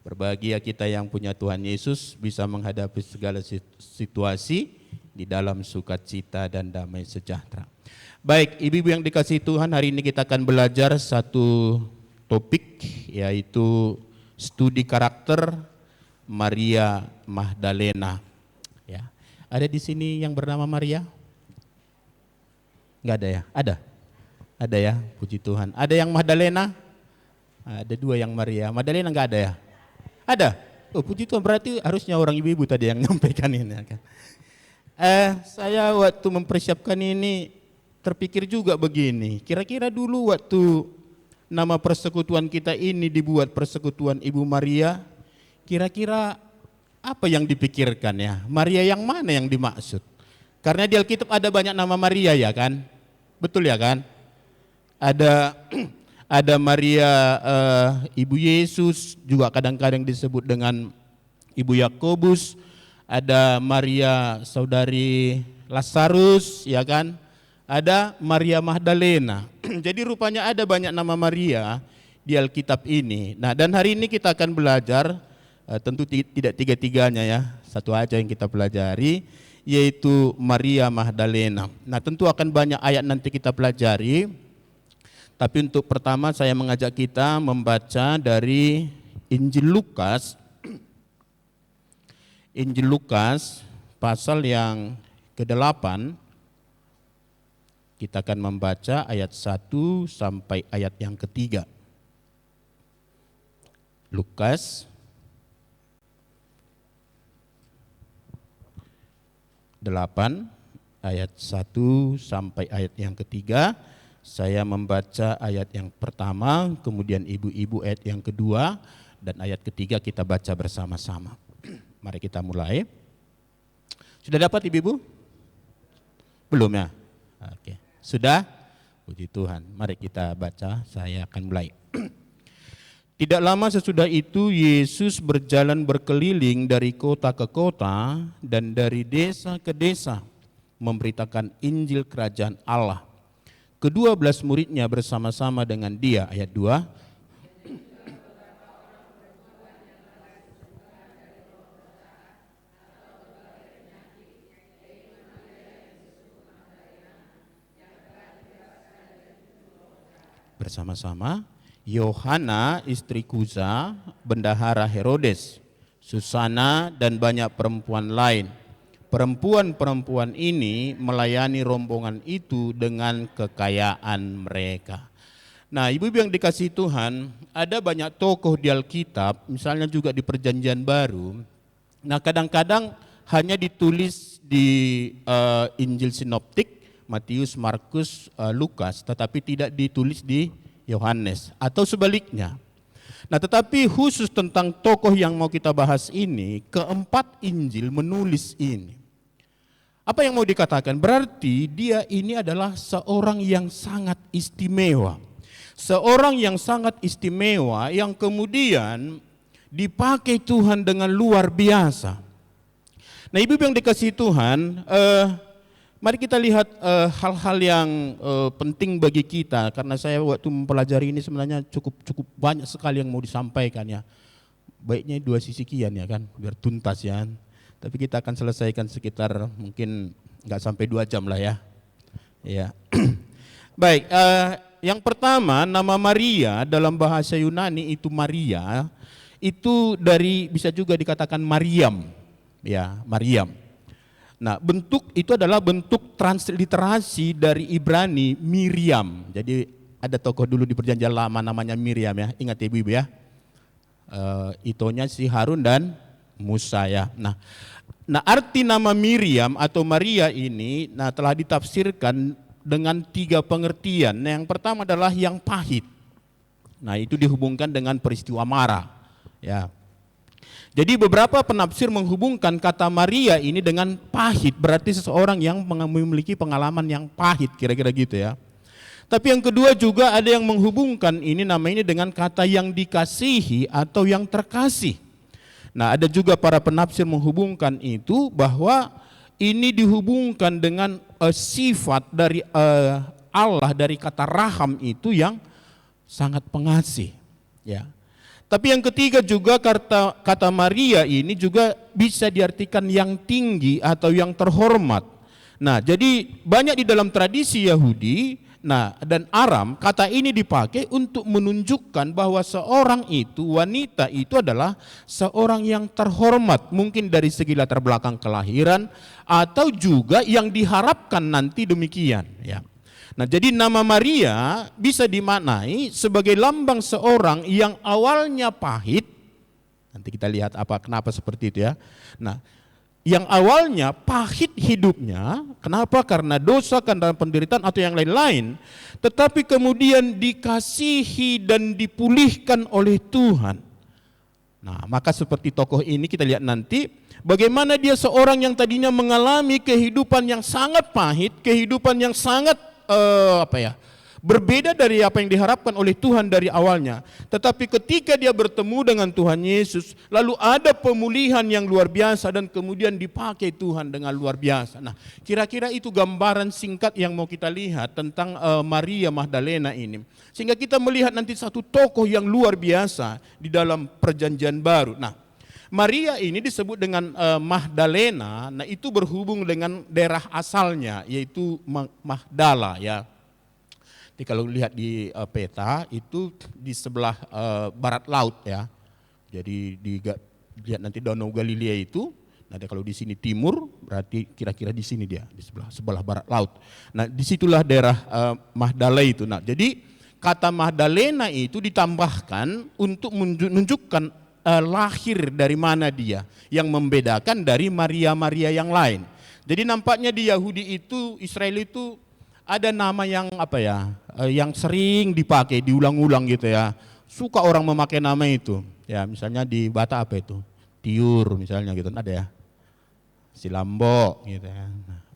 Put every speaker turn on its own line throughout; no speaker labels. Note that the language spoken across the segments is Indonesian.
Berbahagia kita yang punya Tuhan Yesus bisa menghadapi segala situasi di dalam sukacita dan damai sejahtera. Baik, ibu-ibu yang dikasihi Tuhan, hari ini kita akan belajar satu topik, yaitu studi karakter Maria Magdalena. Ya, ada di sini yang bernama Maria? Enggak ada ya? Ada? Ada ya, puji Tuhan. Ada yang Magdalena? Ada dua yang Maria. Magdalena enggak ada ya? Ada? Oh, puji Tuhan, berarti harusnya orang ibu-ibu tadi yang nyampaikan ini. Saya waktu mempersiapkan ini terpikir juga begini, kira-kira dulu waktu nama persekutuan kita ini dibuat Persekutuan Ibu Maria, kira-kira apa yang dipikirkan ya? Maria yang mana yang dimaksud? Karena di Alkitab ada banyak nama Maria ya kan? Betul ya kan? Ada Maria Ibu Yesus, juga kadang-kadang disebut dengan Ibu Yakobus. Ada Maria saudari Lazarus, ya kan? Ada Maria Magdalena. Jadi rupanya ada banyak nama Maria di Alkitab ini. Nah, dan hari ini kita akan belajar, tentu tidak tiga-tiganya ya, satu aja yang kita pelajari, yaitu Maria Magdalena. Nah, tentu akan banyak ayat nanti kita pelajari. Tapi untuk pertama saya mengajak kita membaca dari Injil Lukas. Injil Lukas pasal yang ke-8. Kita akan membaca ayat 1 sampai ayat yang ke-3. Lukas 8 ayat 1 sampai ayat yang ke-3. Saya membaca ayat yang pertama, kemudian ibu-ibu ayat yang kedua, dan ayat ketiga kita baca bersama-sama. Mari kita mulai. Sudah dapat ibu-ibu? Belum ya? Oke. Sudah? Puji Tuhan. Mari kita baca, saya akan mulai. Tidak lama sesudah itu Yesus berjalan berkeliling dari kota ke kota dan dari desa ke desa memberitakan Injil Kerajaan Allah. Ke-12 muridnya bersama-sama dengan dia, ayat 2. Bersama-sama, Yohana istri Kuza, bendahara Herodes, Susana dan banyak perempuan lain. Perempuan-perempuan ini melayani rombongan itu dengan kekayaan mereka. Nah, ibu-ibu yang dikasihi Tuhan, ada banyak tokoh di Alkitab, misalnya juga di Perjanjian Baru. Nah, kadang-kadang hanya ditulis di Injil Sinoptik, Matius, Markus, Lukas, tetapi tidak ditulis di Yohanes atau sebaliknya. Nah, tetapi khusus tentang tokoh yang mau kita bahas ini, keempat Injil menulis ini. Apa yang mau dikatakan? Berarti dia ini adalah seorang yang sangat istimewa. Seorang yang sangat istimewa yang kemudian dipakai Tuhan dengan luar biasa. Nah, ibu yang dikasihi Tuhan, mari kita lihat hal-hal yang penting bagi kita. Karena saya waktu mempelajari ini sebenarnya cukup banyak sekali yang mau disampaikan ya. Baiknya dua sisi kian ya kan, biar tuntas ya. Tapi kita akan selesaikan sekitar mungkin nggak sampai 2 jam lah ya. Ya. Baik, yang pertama nama Maria dalam bahasa Yunani itu Maria, itu dari bisa juga dikatakan Mariam. Ya, Mariam. Nah, bentuk itu adalah bentuk transliterasi dari Ibrani Miriam. Jadi ada tokoh dulu di Perjanjian Lama namanya Miriam ya. Ingat ibu-ibu ya. Itonya si Harun dan Musa ya. Nah, arti nama Miriam atau Maria ini telah ditafsirkan dengan 3 pengertian. Nah, yang pertama adalah yang pahit. Nah, itu dihubungkan dengan peristiwa Mara. Ya. Jadi beberapa penafsir menghubungkan kata Maria ini dengan pahit, berarti seseorang yang memiliki pengalaman yang pahit, kira-kira gitu ya. Tapi yang kedua juga ada yang menghubungkan ini namanya dengan kata yang dikasihi atau yang terkasih. Nah, ada juga para penafsir menghubungkan itu bahwa ini dihubungkan dengan sifat dari Allah, dari kata raham itu yang sangat pengasih. Ya. Tapi yang ketiga juga kata Maria ini juga bisa diartikan yang tinggi atau yang terhormat. Nah, jadi banyak di dalam tradisi Yahudi, dan Aram, kata ini dipakai untuk menunjukkan bahwa seorang itu, wanita itu adalah seorang yang terhormat, mungkin dari segi latar belakang kelahiran atau juga yang diharapkan nanti demikian, ya. Nah, jadi nama Maria bisa dimaknai sebagai lambang seorang yang awalnya pahit. Nanti kita lihat kenapa seperti itu ya. Nah, yang awalnya pahit hidupnya, kenapa? Karena dosa, karena penderitaan atau yang lain-lain, tetapi kemudian dikasihi dan dipulihkan oleh Tuhan. Nah, maka seperti tokoh ini kita lihat nanti bagaimana dia seorang yang tadinya mengalami kehidupan yang sangat pahit, kehidupan yang sangat berbeda dari apa yang diharapkan oleh Tuhan dari awalnya. Tetapi ketika dia bertemu dengan Tuhan Yesus, lalu ada pemulihan yang luar biasa dan kemudian dipakai Tuhan dengan luar biasa. Nah, kira-kira itu gambaran singkat yang mau kita lihat tentang Maria Magdalena ini. Sehingga kita melihat nanti satu tokoh yang luar biasa di dalam Perjanjian Baru. Nah, Maria ini disebut dengan Magdalena, nah itu berhubung dengan daerah asalnya, yaitu Magdala ya. Jadi kalau lihat di peta itu di sebelah barat laut ya. Jadi lihat nanti Danau Galilea itu, nanti kalau di sini timur berarti kira-kira di sini dia di sebelah barat laut. Nah disitulah daerah Magdala itu. Nah jadi kata Magdalena itu ditambahkan untuk menunjukkan lahir dari mana dia, yang membedakan dari Maria-Maria yang lain. Jadi nampaknya di Yahudi itu, Israel itu ada nama yang yang sering dipakai, diulang-ulang gitu ya. Suka orang memakai nama itu. Ya misalnya di Batak Tiur misalnya gitu, ada ya. Si Lambo gitu ya.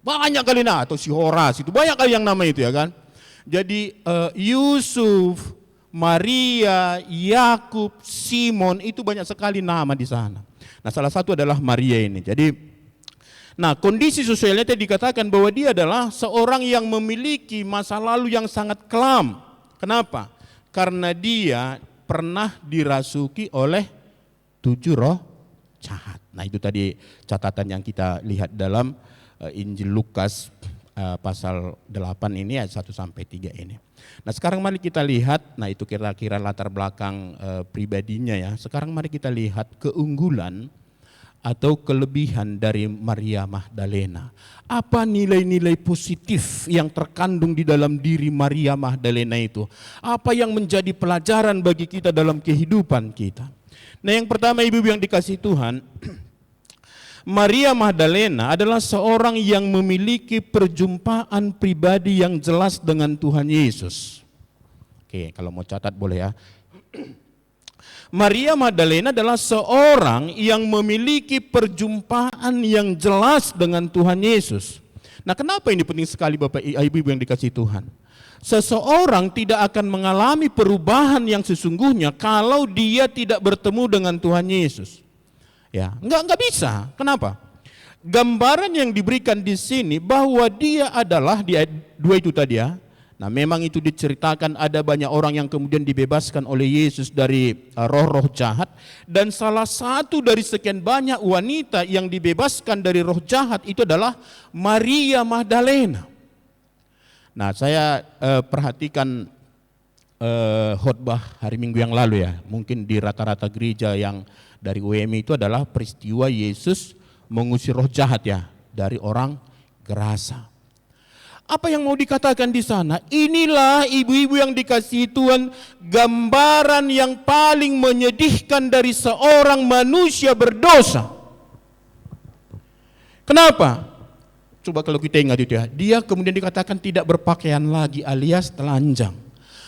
Banyak kali atau si Horas itu banyak kali yang nama itu ya kan. Jadi Yusuf, Maria, Yakub, Simon itu banyak sekali nama di sana. Nah, salah satu adalah Maria ini. Jadi, kondisi sosialnya tadi dikatakan bahwa dia adalah seorang yang memiliki masa lalu yang sangat kelam. Kenapa? Karena dia pernah dirasuki oleh 7 roh jahat. Nah, itu tadi catatan yang kita lihat dalam Injil Lukas pasal 8 ini ayat 1 sampai 3 ini. Nah sekarang mari kita lihat, nah itu kira-kira latar belakang pribadinya ya. Sekarang mari kita lihat keunggulan atau kelebihan dari Maria Magdalena. Apa nilai-nilai positif yang terkandung di dalam diri Maria Magdalena itu? Apa yang menjadi pelajaran bagi kita dalam kehidupan kita? Nah yang pertama ibu-ibu yang dikasihi Tuhan, Maria Magdalena adalah seorang yang memiliki perjumpaan pribadi yang jelas dengan Tuhan Yesus. Oke, kalau mau catat boleh ya. Maria Magdalena adalah seorang yang memiliki perjumpaan yang jelas dengan Tuhan Yesus. Nah, kenapa ini penting sekali Bapak Ibu yang dikasihi Tuhan? Seseorang tidak akan mengalami perubahan yang sesungguhnya kalau dia tidak bertemu dengan Tuhan Yesus. Ya, enggak bisa. Kenapa? Gambaran yang diberikan di sini bahwa dia adalah di ayat 2 itu tadi ya. Nah, memang itu diceritakan ada banyak orang yang kemudian dibebaskan oleh Yesus dari roh-roh jahat, dan salah satu dari sekian banyak wanita yang dibebaskan dari roh jahat itu adalah Maria Magdalena. Nah, saya perhatikan khotbah hari Minggu yang lalu ya. Mungkin di rata-rata gereja yang dari UMI itu adalah peristiwa Yesus mengusir roh jahat ya dari orang Gerasa. Apa yang mau dikatakan di sana? Inilah ibu-ibu yang dikasihi Tuhan, gambaran yang paling menyedihkan dari seorang manusia berdosa. Kenapa? Coba kalau kita ingat itu ya, dia kemudian dikatakan tidak berpakaian lagi alias telanjang.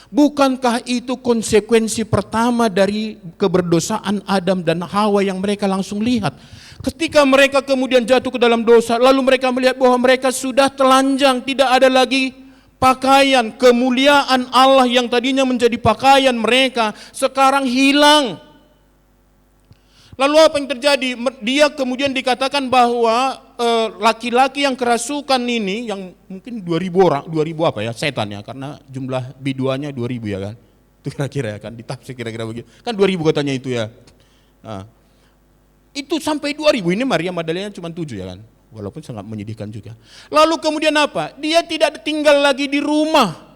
Bukankah itu konsekuensi pertama dari keberdosaan Adam dan Hawa yang mereka langsung lihat? Ketika mereka kemudian jatuh ke dalam dosa, lalu mereka melihat bahwa mereka sudah telanjang, tidak ada lagi pakaian. Kemuliaan Allah yang tadinya menjadi pakaian mereka sekarang hilang. Lalu apa yang terjadi? Dia kemudian dikatakan bahwa laki-laki yang kerasukan ini, yang mungkin 2000 orang, 2000 setan ya, karena jumlah biduannya 2000 ya kan. Itu kira-kira ya kan, ditafsir kira-kira begitu. Kan 2000 katanya itu ya. Nah, itu sampai 2000, ini Maria Magdalena cuma 7 ya kan. Walaupun sangat menyedihkan juga. Lalu kemudian apa? Dia tidak tinggal lagi di rumah.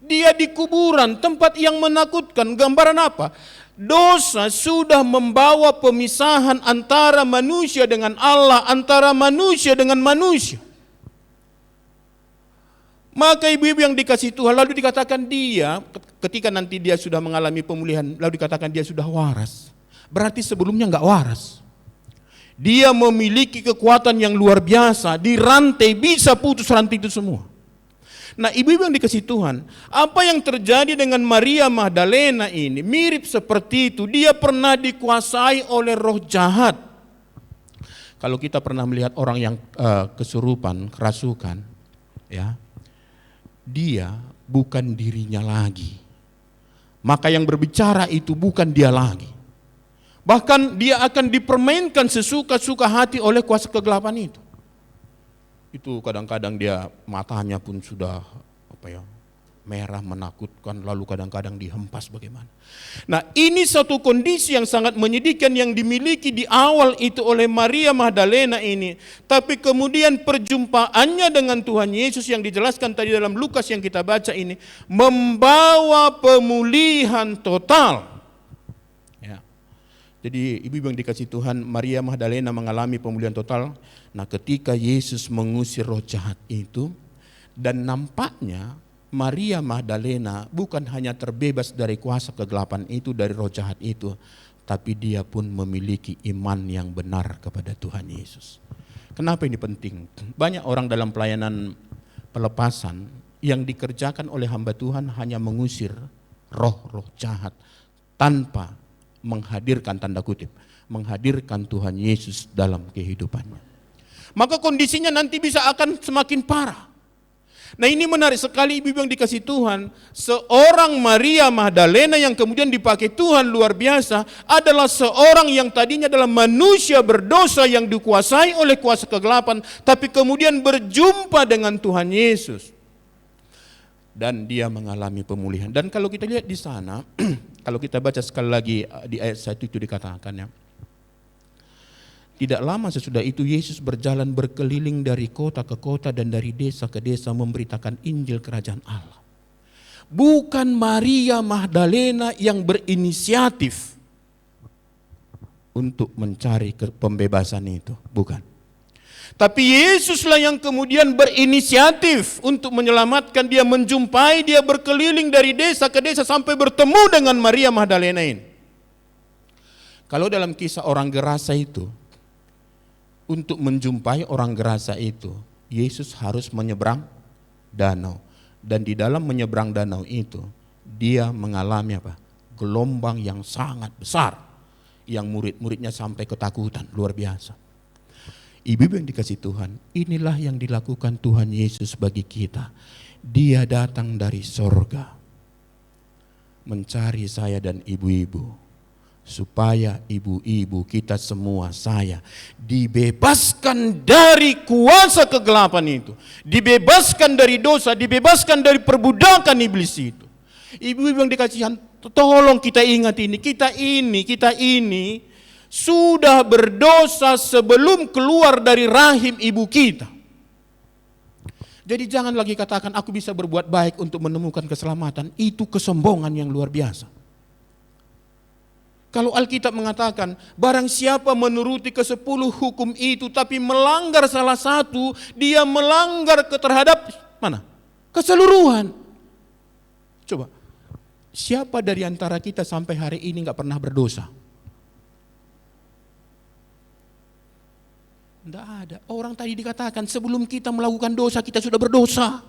Dia di kuburan, tempat yang menakutkan. Gambaran apa? Dosa sudah membawa pemisahan antara manusia dengan Allah, antara manusia dengan manusia. Maka ibu-ibu yang dikasih Tuhan, lalu dikatakan dia, ketika nanti dia sudah mengalami pemulihan, lalu dikatakan dia sudah waras. Berarti sebelumnya enggak waras. Dia memiliki kekuatan yang luar biasa, dirantai, bisa putus rantai itu semua. Nah, ibu-ibu yang dikasih Tuhan, apa yang terjadi dengan Maria Magdalena ini mirip seperti itu. Dia pernah dikuasai oleh roh jahat. Kalau kita pernah melihat orang yang kesurupan, kerasukan, ya, dia bukan dirinya lagi. Maka yang berbicara itu bukan dia lagi. Bahkan dia akan dipermainkan sesuka-suka hati oleh kuasa kegelapan itu. Itu kadang-kadang dia matanya pun sudah merah menakutkan, lalu kadang-kadang dihempas bagaimana. Nah, ini satu kondisi yang sangat menyedihkan yang dimiliki di awal itu oleh Maria Magdalena ini. Tapi kemudian perjumpaannya dengan Tuhan Yesus yang dijelaskan tadi dalam Lukas yang kita baca ini membawa pemulihan total. Ya. Jadi ibu-ibu yang dikasih Tuhan, Maria Magdalena mengalami pemulihan total. Nah, ketika Yesus mengusir roh jahat itu, dan nampaknya Maria Magdalena bukan hanya terbebas dari kuasa kegelapan itu, dari roh jahat itu, tapi dia pun memiliki iman yang benar kepada Tuhan Yesus. Kenapa ini penting? Banyak orang dalam pelayanan pelepasan yang dikerjakan oleh hamba Tuhan hanya mengusir roh-roh jahat tanpa menghadirkan, tanda kutip, menghadirkan Tuhan Yesus dalam kehidupannya. Maka kondisinya nanti bisa akan semakin parah. Nah, ini menarik sekali ibu yang dikasih Tuhan. Seorang Maria Magdalena yang kemudian dipakai Tuhan luar biasa adalah seorang yang tadinya adalah manusia berdosa yang dikuasai oleh kuasa kegelapan, tapi kemudian berjumpa dengan Tuhan Yesus. Dan dia mengalami pemulihan. Dan kalau kita lihat di sana, kalau kita baca sekali lagi di ayat 1 itu dikatakan ya. Tidak lama sesudah itu Yesus berjalan berkeliling dari kota ke kota dan dari desa ke desa memberitakan Injil Kerajaan Allah. Bukan Maria Magdalena yang berinisiatif untuk mencari pembebasan itu, bukan. Tapi Yesuslah yang kemudian berinisiatif untuk menyelamatkan dia, menjumpai dia, berkeliling dari desa ke desa sampai bertemu dengan Maria Magdalena ini. Kalau dalam kisah orang Gerasa itu, untuk menjumpai orang Gerasa itu, Yesus harus menyeberang danau. Dan di dalam menyeberang danau itu, dia mengalami gelombang yang sangat besar, yang murid-muridnya sampai ketakutan, luar biasa. Ibu yang dikasih Tuhan, inilah yang dilakukan Tuhan Yesus bagi kita. Dia datang dari sorga, mencari saya dan ibu-ibu, supaya ibu-ibu kita semua, saya, dibebaskan dari kuasa kegelapan itu, dibebaskan dari dosa, dibebaskan dari perbudakan iblis itu. Ibu-ibu yang dikasihan, tolong kita ingat ini, kita ini sudah berdosa sebelum keluar dari rahim ibu kita. Jadi jangan lagi katakan aku bisa berbuat baik untuk menemukan keselamatan, itu kesombongan yang luar biasa. Kalau Alkitab mengatakan, barang siapa menuruti ke-10 hukum itu, tapi melanggar salah satu, dia melanggar terhadap mana? Keseluruhan. Coba, siapa dari antara kita sampai hari ini gak pernah berdosa? Tidak ada. Orang tadi dikatakan, sebelum kita melakukan dosa, kita sudah berdosa.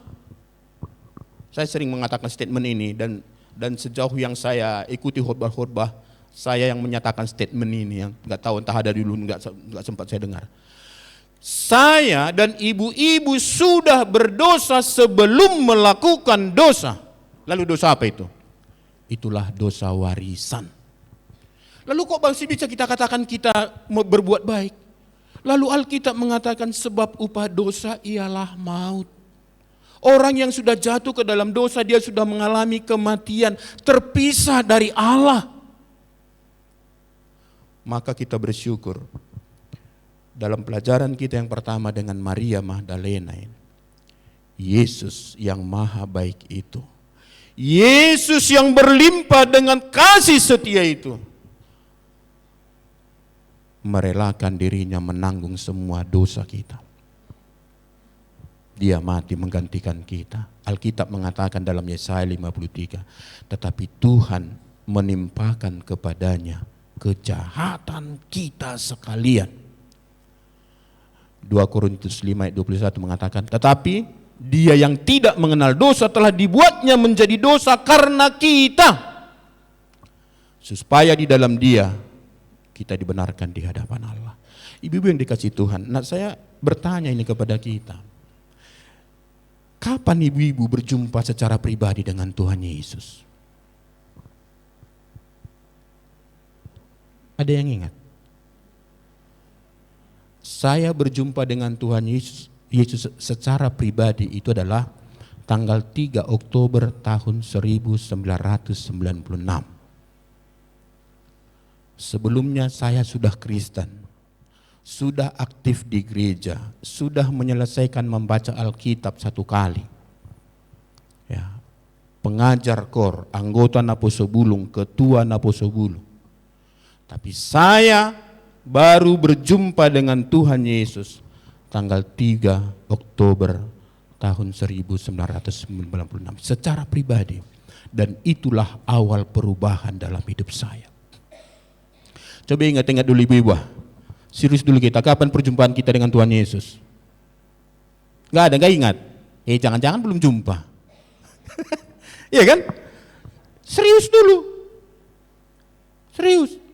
Saya sering mengatakan statement ini, dan sejauh yang saya ikuti khotbah-khotbah, saya yang menyatakan statement ini, yang nggak tahu entah ada dulu nggak sempat saya dengar. Saya dan ibu-ibu sudah berdosa sebelum melakukan dosa. Lalu dosa apa itu? Itulah dosa warisan. Lalu kok masih bisa kita katakan kita berbuat baik? Lalu Alkitab mengatakan sebab upah dosa ialah maut. Orang yang sudah jatuh ke dalam dosa, dia sudah mengalami kematian, terpisah dari Allah. Maka kita bersyukur. Dalam pelajaran kita yang pertama dengan Maria Magdalena ini, Yesus yang maha baik itu, Yesus yang berlimpah dengan kasih setia itu, merelakan dirinya menanggung semua dosa kita. Dia mati menggantikan kita. Alkitab mengatakan dalam Yesaya 53, tetapi Tuhan menimpakan kepadanya kejahatan kita sekalian. 2 Korintus 5 ayat 21 mengatakan, tetapi dia yang tidak mengenal dosa telah dibuatnya menjadi dosa karena kita, supaya di dalam dia kita dibenarkan di hadapan Allah. Ibu-ibu yang dikasihi Tuhan, nah saya bertanya ini kepada kita, kapan ibu-ibu berjumpa secara pribadi dengan Tuhan Yesus? Ada yang ingat? Saya berjumpa dengan Tuhan Yesus secara pribadi itu adalah tanggal 3 Oktober tahun 1996. Sebelumnya saya sudah Kristen, sudah aktif di gereja, sudah menyelesaikan membaca Alkitab 1 kali. Ya, pengajar KOR, anggota Naposo Bulung, ketua Naposo Bulung. Tapi saya baru berjumpa dengan Tuhan Yesus tanggal 3 Oktober tahun 1996 secara pribadi. Dan itulah awal perubahan dalam hidup saya. Coba ingat-ingat dulu ibu-ibu. Serius dulu kita, kapan perjumpaan kita dengan Tuhan Yesus? Gak ada, gak ingat? Jangan-jangan belum jumpa. Iya kan? Serius dulu. Serius.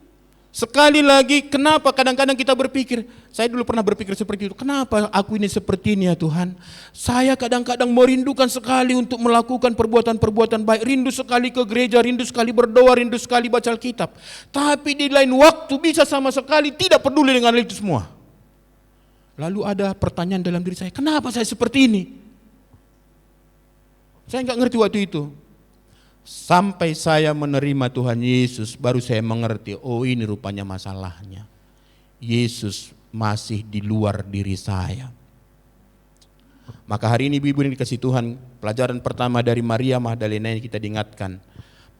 Sekali lagi, kenapa kadang-kadang kita berpikir, saya dulu pernah berpikir seperti itu, kenapa aku ini seperti ini ya Tuhan? Saya kadang-kadang merindukan sekali untuk melakukan perbuatan-perbuatan baik, rindu sekali ke gereja, rindu sekali berdoa, rindu sekali baca Alkitab. Tapi di lain waktu bisa sama sekali tidak peduli dengan itu semua. Lalu ada pertanyaan dalam diri saya, kenapa saya seperti ini? Saya nggak ngerti waktu itu. Sampai saya menerima Tuhan Yesus, baru saya mengerti, oh ini rupanya masalahnya. Yesus masih di luar diri saya. Maka hari ini ibu-ibu yang dikasih Tuhan, pelajaran pertama dari Maria Magdalena yang kita diingatkan,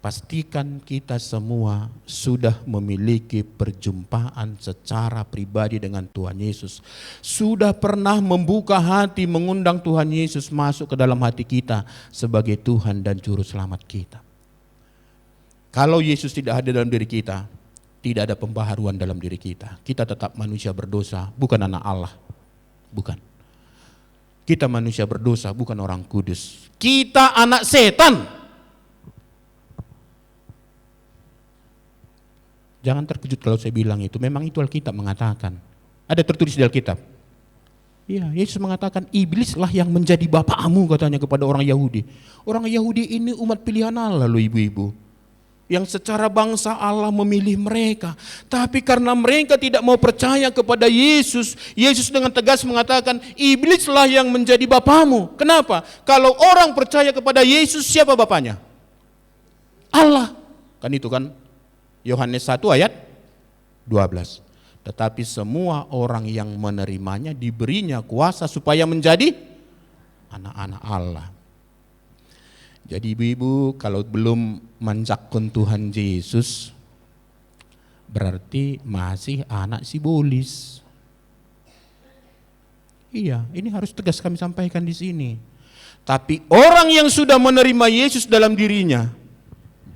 pastikan kita semua sudah memiliki perjumpaan secara pribadi dengan Tuhan Yesus. Sudah pernah membuka hati, mengundang Tuhan Yesus masuk ke dalam hati kita sebagai Tuhan dan Juru Selamat kita. Kalau Yesus tidak ada dalam diri kita, tidak ada pembaharuan dalam diri kita. Kita tetap manusia berdosa, bukan anak Allah. Bukan. Kita manusia berdosa, bukan orang kudus. Kita anak setan. Jangan terkejut kalau saya bilang itu. Memang itu Alkitab mengatakan. Ada tertulis di Alkitab. Iya, Yesus mengatakan, iblislah yang menjadi bapakmu katanya kepada orang Yahudi. Orang Yahudi ini umat pilihan Allah loh ibu-ibu. Yang secara bangsa Allah memilih mereka. Tapi karena mereka tidak mau percaya kepada Yesus, Yesus dengan tegas mengatakan, iblislah yang menjadi bapakmu. Kenapa? Kalau orang percaya kepada Yesus, siapa bapaknya? Allah. Kan itu kan? Yohanes 1 ayat 12. Tetapi semua orang yang menerimanya diberinya kuasa supaya menjadi anak-anak Allah. Jadi ibu-ibu kalau belum mencakkun Tuhan Yesus berarti masih anak sibolis. Iya, ini harus tegas kami sampaikan di sini. Tapi orang yang sudah menerima Yesus dalam dirinya,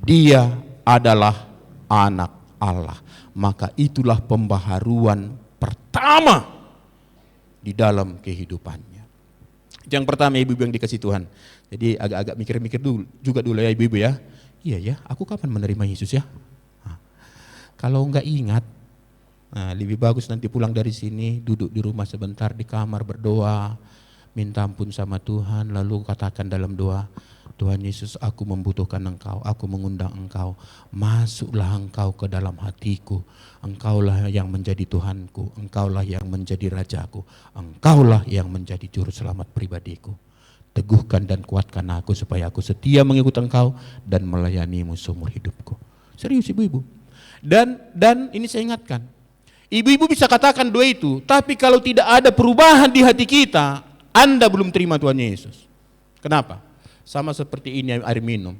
dia adalah anak Allah. Maka itulah pembaharuan pertama di dalam kehidupannya. Yang pertama ibu-ibu yang dikasih Tuhan. Jadi agak-agak mikir-mikir dulu ya ibu-ibu ya. Iya ya, aku kapan menerima Yesus ya? Nah, kalau enggak ingat, lebih bagus nanti pulang dari sini, duduk di rumah sebentar di kamar berdoa, minta ampun sama Tuhan, lalu katakan dalam doa, Tuhan Yesus, aku membutuhkan Engkau, aku mengundang Engkau, masuklah Engkau ke dalam hatiku, Engkaulah yang menjadi Tuhanku, Engkaulah yang menjadi Rajaku, Engkaulah yang menjadi Juru Selamat pribadiku. Teguhkan dan kuatkan aku supaya aku setia mengikut Engkau dan melayanimu seumur hidupku. Serius ibu-ibu. Dan ini saya ingatkan, ibu-ibu bisa katakan doa itu, tapi kalau tidak ada perubahan di hati kita, Anda belum terima Tuhan Yesus. Kenapa? Sama seperti ini air minum.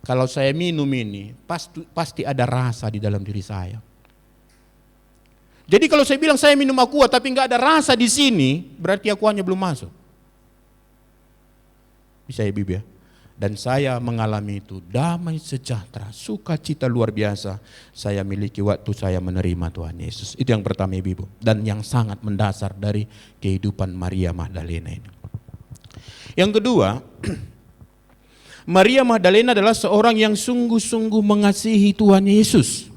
Kalau saya minum ini, pasti ada rasa di dalam diri saya. Jadi kalau saya bilang saya minum aqua tapi nggak ada rasa di sini, berarti aquanya belum masuk. Bisa ya Bibi ya? Dan saya mengalami itu, damai sejahtera, sukacita luar biasa saya miliki waktu saya menerima Tuhan Yesus. Itu yang pertama ibu-ibu, dan yang sangat mendasar dari kehidupan Maria Magdalena ini. Yang kedua, Maria Magdalena adalah seorang yang sungguh-sungguh mengasihi Tuhan Yesus.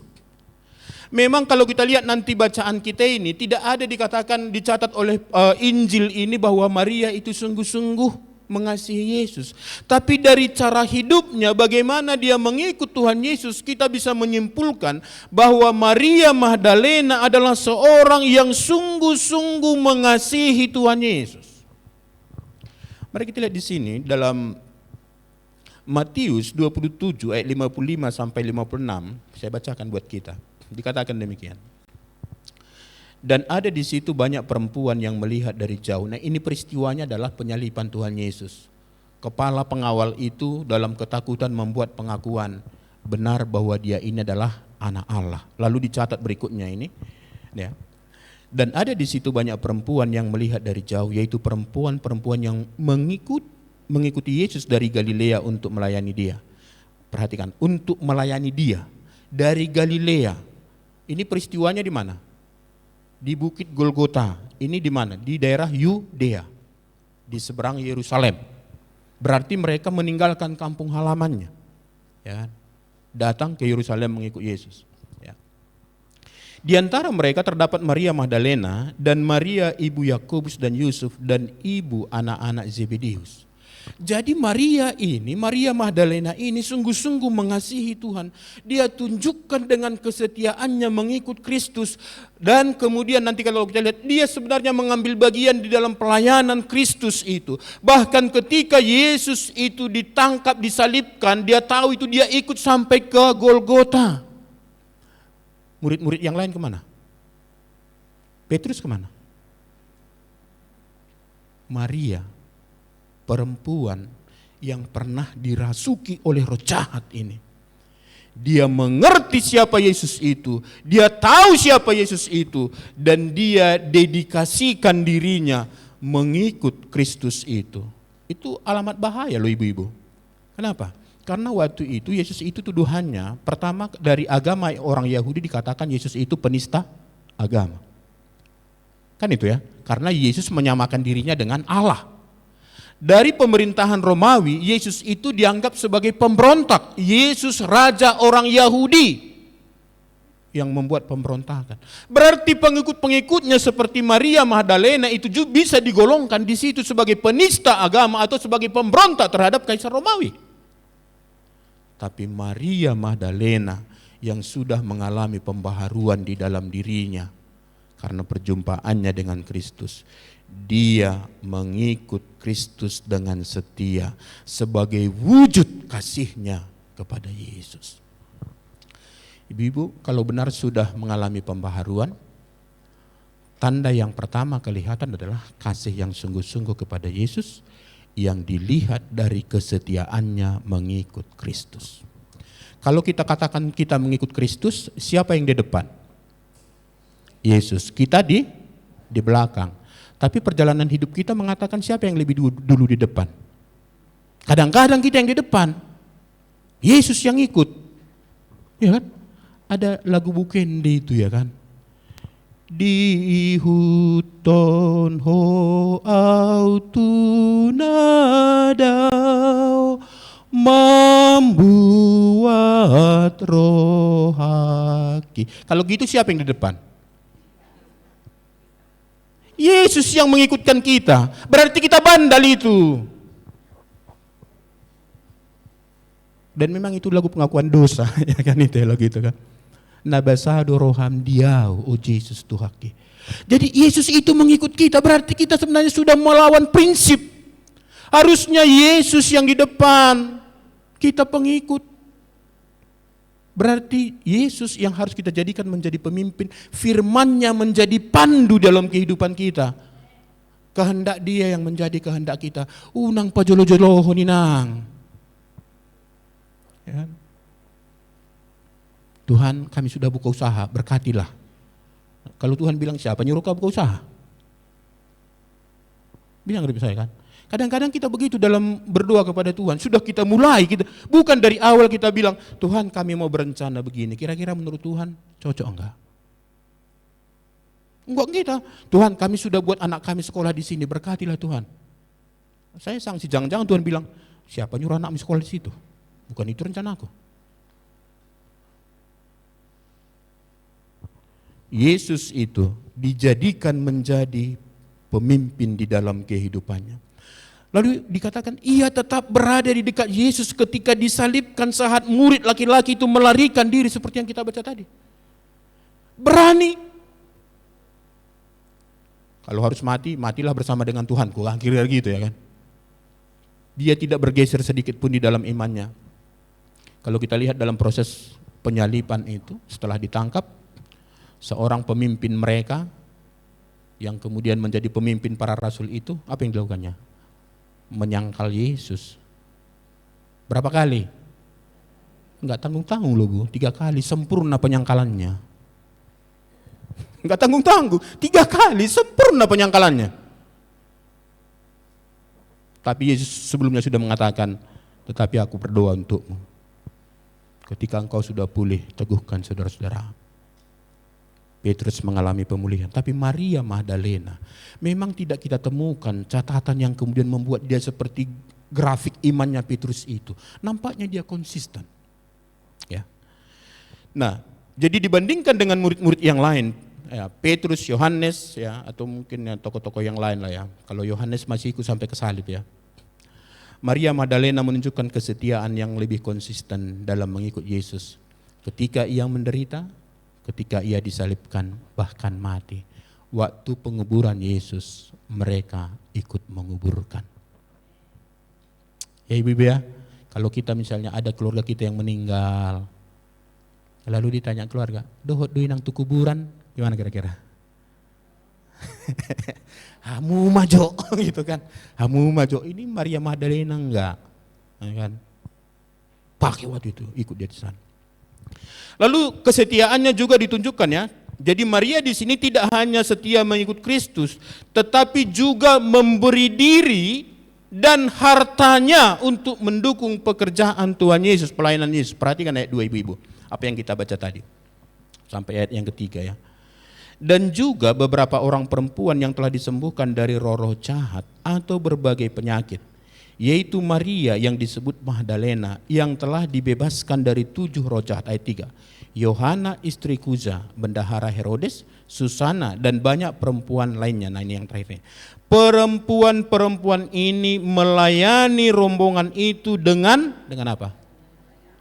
Memang kalau kita lihat nanti bacaan kita ini, tidak ada dicatat oleh Injil ini bahwa Maria itu sungguh-sungguh mengasihi Yesus. Tapi dari cara hidupnya, bagaimana dia mengikut Tuhan Yesus, kita bisa menyimpulkan bahwa Maria Magdalena adalah seorang yang sungguh-sungguh mengasihi Tuhan Yesus. Mari kita lihat di sini dalam Matius 27 ayat 55 sampai 56, saya bacakan buat kita. Dikatakan demikian. Dan ada di situ banyak perempuan yang melihat dari jauh. Nah, ini peristiwanya adalah penyaliban Tuhan Yesus. Kepala pengawal itu dalam ketakutan membuat pengakuan benar bahwa dia ini adalah anak Allah. Lalu dicatat berikutnya ini, ya. Dan ada di situ banyak perempuan yang melihat dari jauh, yaitu perempuan-perempuan yang mengikuti Yesus dari Galilea untuk melayani dia. Perhatikan, untuk melayani dia dari Galilea. Ini peristiwanya di mana? Di Bukit Golgota. Ini di mana? Di daerah Yudea, di seberang Yerusalem. Berarti mereka meninggalkan kampung halamannya, ya, datang ke Yerusalem mengikut Yesus. Ya. Di antara mereka terdapat Maria Magdalena dan Maria ibu Yakobus dan Yusuf dan ibu anak-anak Zebedeus. Jadi Maria Magdalena ini sungguh-sungguh mengasihi Tuhan. Dia tunjukkan dengan kesetiaannya mengikut Kristus. Dan kemudian nanti kalau kita lihat, dia sebenarnya mengambil bagian di dalam pelayanan Kristus itu. Bahkan ketika Yesus itu ditangkap, disalibkan, dia tahu itu, dia ikut sampai ke Golgota. Murid-murid yang lain kemana? Petrus kemana? Maria, perempuan yang pernah dirasuki oleh roh jahat ini. Dia mengerti siapa Yesus itu, dia tahu siapa Yesus itu, dan dia dedikasikan dirinya mengikut Kristus itu. Itu alamat bahaya loh ibu-ibu. Kenapa? Karena waktu itu Yesus itu tuduhannya, pertama dari agama orang Yahudi dikatakan Yesus itu penista agama. Kan itu ya, karena Yesus menyamakan dirinya dengan Allah. Dari pemerintahan Romawi, Yesus itu dianggap sebagai pemberontak. Yesus raja orang Yahudi yang membuat pemberontakan. Berarti pengikut-pengikutnya seperti Maria Magdalena itu juga bisa digolongkan di situ sebagai penista agama atau sebagai pemberontak terhadap Kaisar Romawi. Tapi Maria Magdalena yang sudah mengalami pembaharuan di dalam dirinya karena perjumpaannya dengan Kristus, dia mengikut Kristus dengan setia sebagai wujud kasihnya kepada Yesus. Ibu-ibu, kalau benar sudah mengalami pembaharuan, tanda yang pertama kelihatan adalah kasih yang sungguh-sungguh kepada Yesus yang dilihat dari kesetiaannya mengikut Kristus. Kalau kita katakan kita mengikut Kristus, siapa yang di depan? Yesus. Kita di belakang. Tapi perjalanan hidup kita mengatakan siapa yang lebih dulu di depan. Kadang-kadang kita yang di depan, Yesus yang ikut. Ya kan? Ada lagu Bukende itu ya kan. Di huton ho au tunadau membuat rohaki. Kalau gitu siapa yang di depan? Yesus yang mengikutkan kita. Berarti kita bandal itu. Dan memang itu lagu pengakuan dosa, ya kan itu lagu itu kan. Nabasado roham diau, oh Yesus Tuhaki. Jadi Yesus itu mengikut kita, berarti kita sebenarnya sudah melawan prinsip. Harusnya Yesus yang di depan, kita pengikut. Berarti Yesus yang harus kita jadikan menjadi pemimpin, firman-Nya menjadi pandu dalam kehidupan kita. Kehendak Dia yang menjadi kehendak kita. Unang pajolo-jolo ninang. Ya. Tuhan, kami sudah buka usaha, berkatilah. Kalau Tuhan bilang siapa nyuruh kau buka usaha? Bilang dari saya kan. Kadang-kadang kita begitu dalam berdoa kepada Tuhan. Sudah kita mulai, bukan dari awal kita bilang, Tuhan kami mau berencana begini. Kira-kira menurut Tuhan cocok enggak? Enggak kita. Tuhan kami sudah buat anak kami sekolah di sini. Berkatilah Tuhan. Saya sangsi jangan-jangan Tuhan bilang, siapa nyuruh anak kami sekolah di situ? Bukan itu rencanaku. Yesus itu dijadikan menjadi pemimpin di dalam kehidupannya. Lalu dikatakan ia tetap berada di dekat Yesus ketika disalibkan saat murid laki-laki itu melarikan diri seperti yang kita baca tadi. Berani. Kalau harus mati, matilah bersama dengan Tuhan. Kira-kira gitu ya kan. Dia tidak bergeser sedikit pun di dalam imannya. Kalau kita lihat dalam proses penyaliban itu, setelah ditangkap, seorang pemimpin mereka yang kemudian menjadi pemimpin para rasul itu, apa yang dilakukannya? Menyangkal Yesus. Berapa kali? Enggak tanggung-tanggung loh Bu, 3 kali sempurna penyangkalannya. Enggak tanggung-tanggung, 3 kali sempurna penyangkalannya. Tapi Yesus sebelumnya sudah mengatakan, tetapi aku berdoa untukmu. Ketika engkau sudah pulih, teguhkan saudara-saudara. Petrus mengalami pemulihan, tapi Maria Magdalena memang tidak kita temukan catatan yang kemudian membuat dia seperti grafik imannya Petrus itu. Nampaknya dia konsisten. Ya. Nah, jadi dibandingkan dengan murid-murid yang lain, ya, Petrus, Yohanes, ya, atau mungkin ya, tokoh-tokoh yang lain lah ya. Kalau Yohanes masih ikut sampai ke salib ya. Maria Magdalena menunjukkan kesetiaan yang lebih konsisten dalam mengikut Yesus. Ketika ia menderita, ketika ia disalibkan, bahkan mati. Waktu penguburan Yesus, mereka ikut menguburkan. Ya ibu-ibu ya, kalau kita misalnya ada keluarga kita yang meninggal, lalu ditanya keluarga, dohot duit nang tu kuburan, gimana kira-kira? Hamu majo, gitu kan? Hamu majo, ini Maria Magdalena enggak, kan? Pakai waktu itu, ikut dia di sana. Lalu kesetiaannya juga ditunjukkan ya. Jadi Maria di sini tidak hanya setia mengikut Kristus, tetapi juga memberi diri dan hartanya untuk mendukung pekerjaan Tuhan Yesus, pelayanan Yesus. Perhatikan ayat 2 ibu-ibu, apa yang kita baca tadi. Sampai ayat yang ketiga ya. Dan juga beberapa orang perempuan yang telah disembuhkan dari roh-roh jahat atau berbagai penyakit. Yaitu Maria yang disebut Magdalena yang telah dibebaskan dari 7 roh jahat, ayat 3. Yohana istri Kuza, bendahara Herodes, Susana dan banyak perempuan lainnya. Nah ini yang terakhir. Perempuan-perempuan ini melayani rombongan itu dengan apa?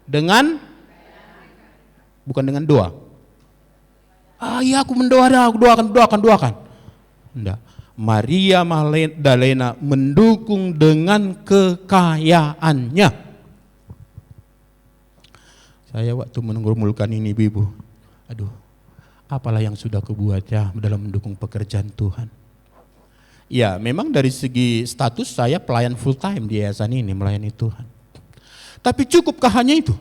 Dengan bukan dengan doa. Iya aku mendoa, aku doakan. Enggak. Maria Magdalena mendukung dengan kekayaannya. Saya waktu mengumpulkan ini ibu, aduh, apalah yang sudah kubuat ya dalam mendukung pekerjaan Tuhan. Ya memang dari segi status saya pelayan full time di yayasan ini, melayani Tuhan. Tapi cukupkah hanya itu?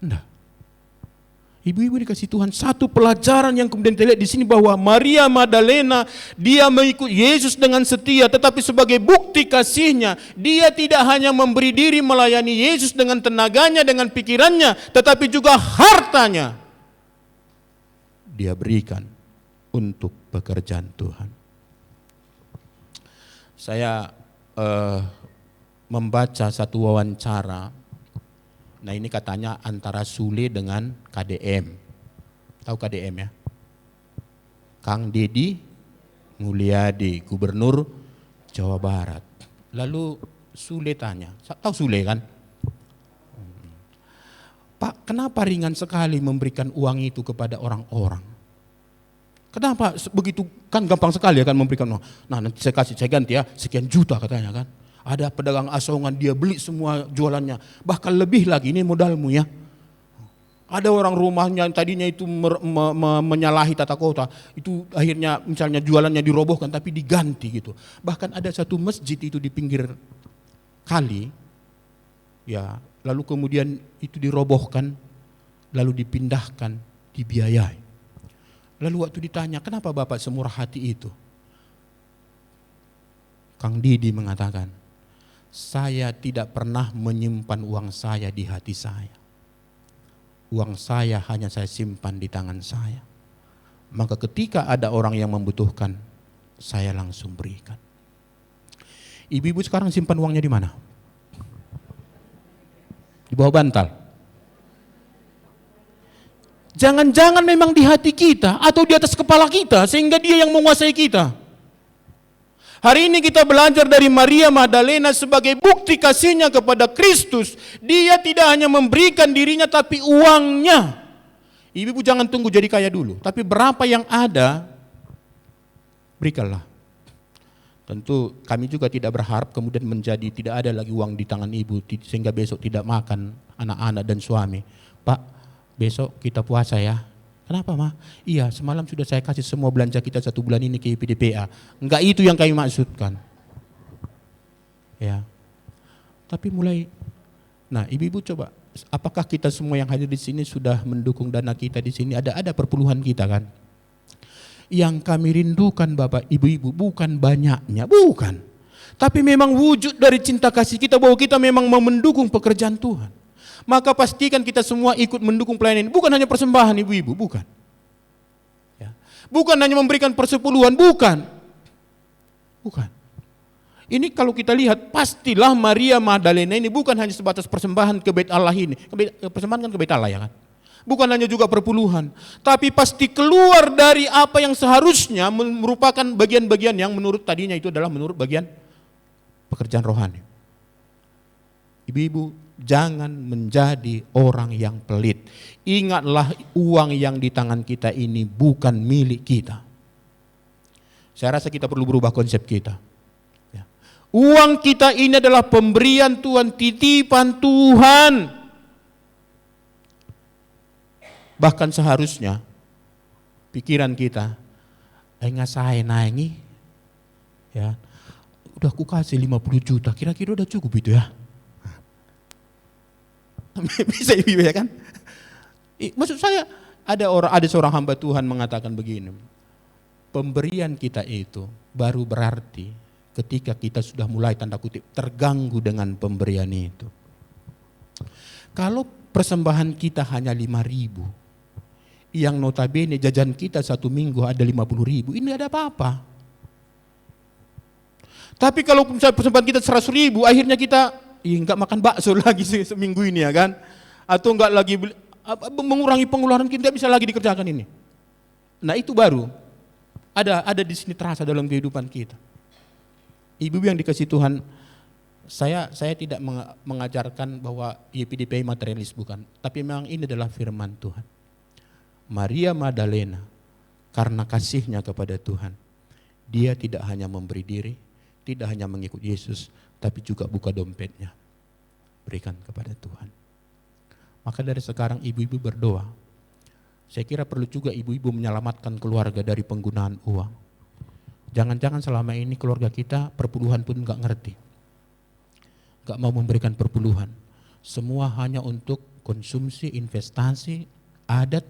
Enggak. Ibu-ibu dikasih Tuhan satu pelajaran yang kemudian kita lihat di sini bahwa Maria Magdalena dia mengikut Yesus dengan setia, tetapi sebagai bukti kasihnya dia tidak hanya memberi diri melayani Yesus dengan tenaganya, dengan pikirannya, tetapi juga hartanya dia berikan untuk pekerjaan Tuhan. Saya membaca satu wawancara. Nah ini katanya antara Sule dengan KDM. Tahu KDM ya? Kang Deddy Mulyadi, Gubernur Jawa Barat. Lalu Sule tanya, tahu Sule kan? Pak, kenapa ringan sekali memberikan uang itu kepada orang-orang? Kenapa begitu, kan gampang sekali ya kan memberikan uang. Nah nanti saya kasih, saya ganti ya, sekian juta katanya kan. Ada pedagang asongan, dia beli semua jualannya. Bahkan lebih lagi, ini modalmu ya. Ada orang rumahnya yang tadinya itu menyalahi tata kota, itu akhirnya misalnya jualannya dirobohkan tapi diganti gitu. Bahkan ada satu masjid itu di pinggir kali, ya lalu kemudian itu dirobohkan, lalu dipindahkan, dibiayai. Lalu waktu ditanya, kenapa Bapak semurah hati itu? Kang Didi mengatakan, saya tidak pernah menyimpan uang saya di hati saya. Uang saya hanya saya simpan di tangan saya. Maka ketika ada orang yang membutuhkan, saya langsung berikan. Ibu-ibu sekarang simpan uangnya di mana? Di bawah bantal. Jangan-jangan memang di hati kita atau di atas kepala kita sehingga dia yang menguasai kita. Hari ini kita belajar dari Maria Magdalena sebagai bukti kasihnya kepada Kristus. Dia tidak hanya memberikan dirinya tapi uangnya. Ibu jangan tunggu jadi kaya dulu, tapi berapa yang ada, berikanlah. Tentu kami juga tidak berharap kemudian menjadi tidak ada lagi uang di tangan ibu sehingga besok tidak makan anak-anak dan suami. Pak, besok kita puasa ya. Kenapa mah? Iya, semalam sudah saya kasih semua belanja kita 1 bulan ini ke IPDPA. Enggak itu yang kami maksudkan. Ya. Tapi mulai, nah ibu-ibu coba, apakah kita semua yang hadir di sini sudah mendukung dana kita di sini? Ada perpuluhan kita kan? Yang kami rindukan Bapak Ibu-ibu bukan banyaknya, bukan. Tapi memang wujud dari cinta kasih kita bahwa kita memang mau mendukung pekerjaan Tuhan. Maka pastikan kita semua ikut mendukung pelayanan ini. Bukan hanya persembahan ibu-ibu, bukan. Ya. Bukan hanya memberikan persepuluhan, bukan. Bukan. Ini kalau kita lihat, pastilah Maria Magdalena ini bukan hanya sebatas persembahan ke Bait Allah ini. Persembahan kan ke Bait Allah ya kan. Bukan hanya juga perpuluhan. Tapi pasti keluar dari apa yang seharusnya merupakan bagian-bagian yang menurut tadinya itu adalah menurut bagian pekerjaan rohani. Ibu-ibu, jangan menjadi orang yang pelit. Ingatlah uang yang di tangan kita ini bukan milik kita. Saya rasa kita perlu berubah konsep kita. Ya. Uang kita ini adalah pemberian Tuhan, titipan Tuhan. Bahkan seharusnya pikiran kita, ngasai naengi, ya, udah aku kasih 50 juta, kira-kira udah cukup itu ya. Bisa ibu ya kan? Maksud saya ada seorang hamba Tuhan mengatakan begini, pemberian kita itu baru berarti ketika kita sudah mulai tanda kutip terganggu dengan pemberian itu. Kalau persembahan kita hanya 5.000, yang notabene jajan kita 1 minggu ada 50.000, ini ada apa-apa. Tapi kalau misalnya persembahan kita 100.000, akhirnya kita enggak makan bakso lagi seminggu ini ya kan, atau enggak lagi mengurangi pengeluaran kita, bisa lagi dikerjakan ini. Nah itu baru ada di sini terasa dalam kehidupan kita. Ibu yang dikasih Tuhan, saya tidak mengajarkan bahwa YPDPI materialis, bukan, tapi memang ini adalah firman Tuhan. Maria Magdalena karena kasihnya kepada Tuhan, dia tidak hanya memberi diri, tidak hanya mengikut Yesus, tapi juga buka dompetnya, berikan kepada Tuhan. Maka dari sekarang ibu-ibu berdoa. Saya kira perlu juga ibu-ibu menyelamatkan keluarga dari penggunaan uang. Jangan-jangan selama ini keluarga kita perpuluhan pun enggak ngerti. Enggak mau memberikan perpuluhan. Semua hanya untuk konsumsi, investasi, adat,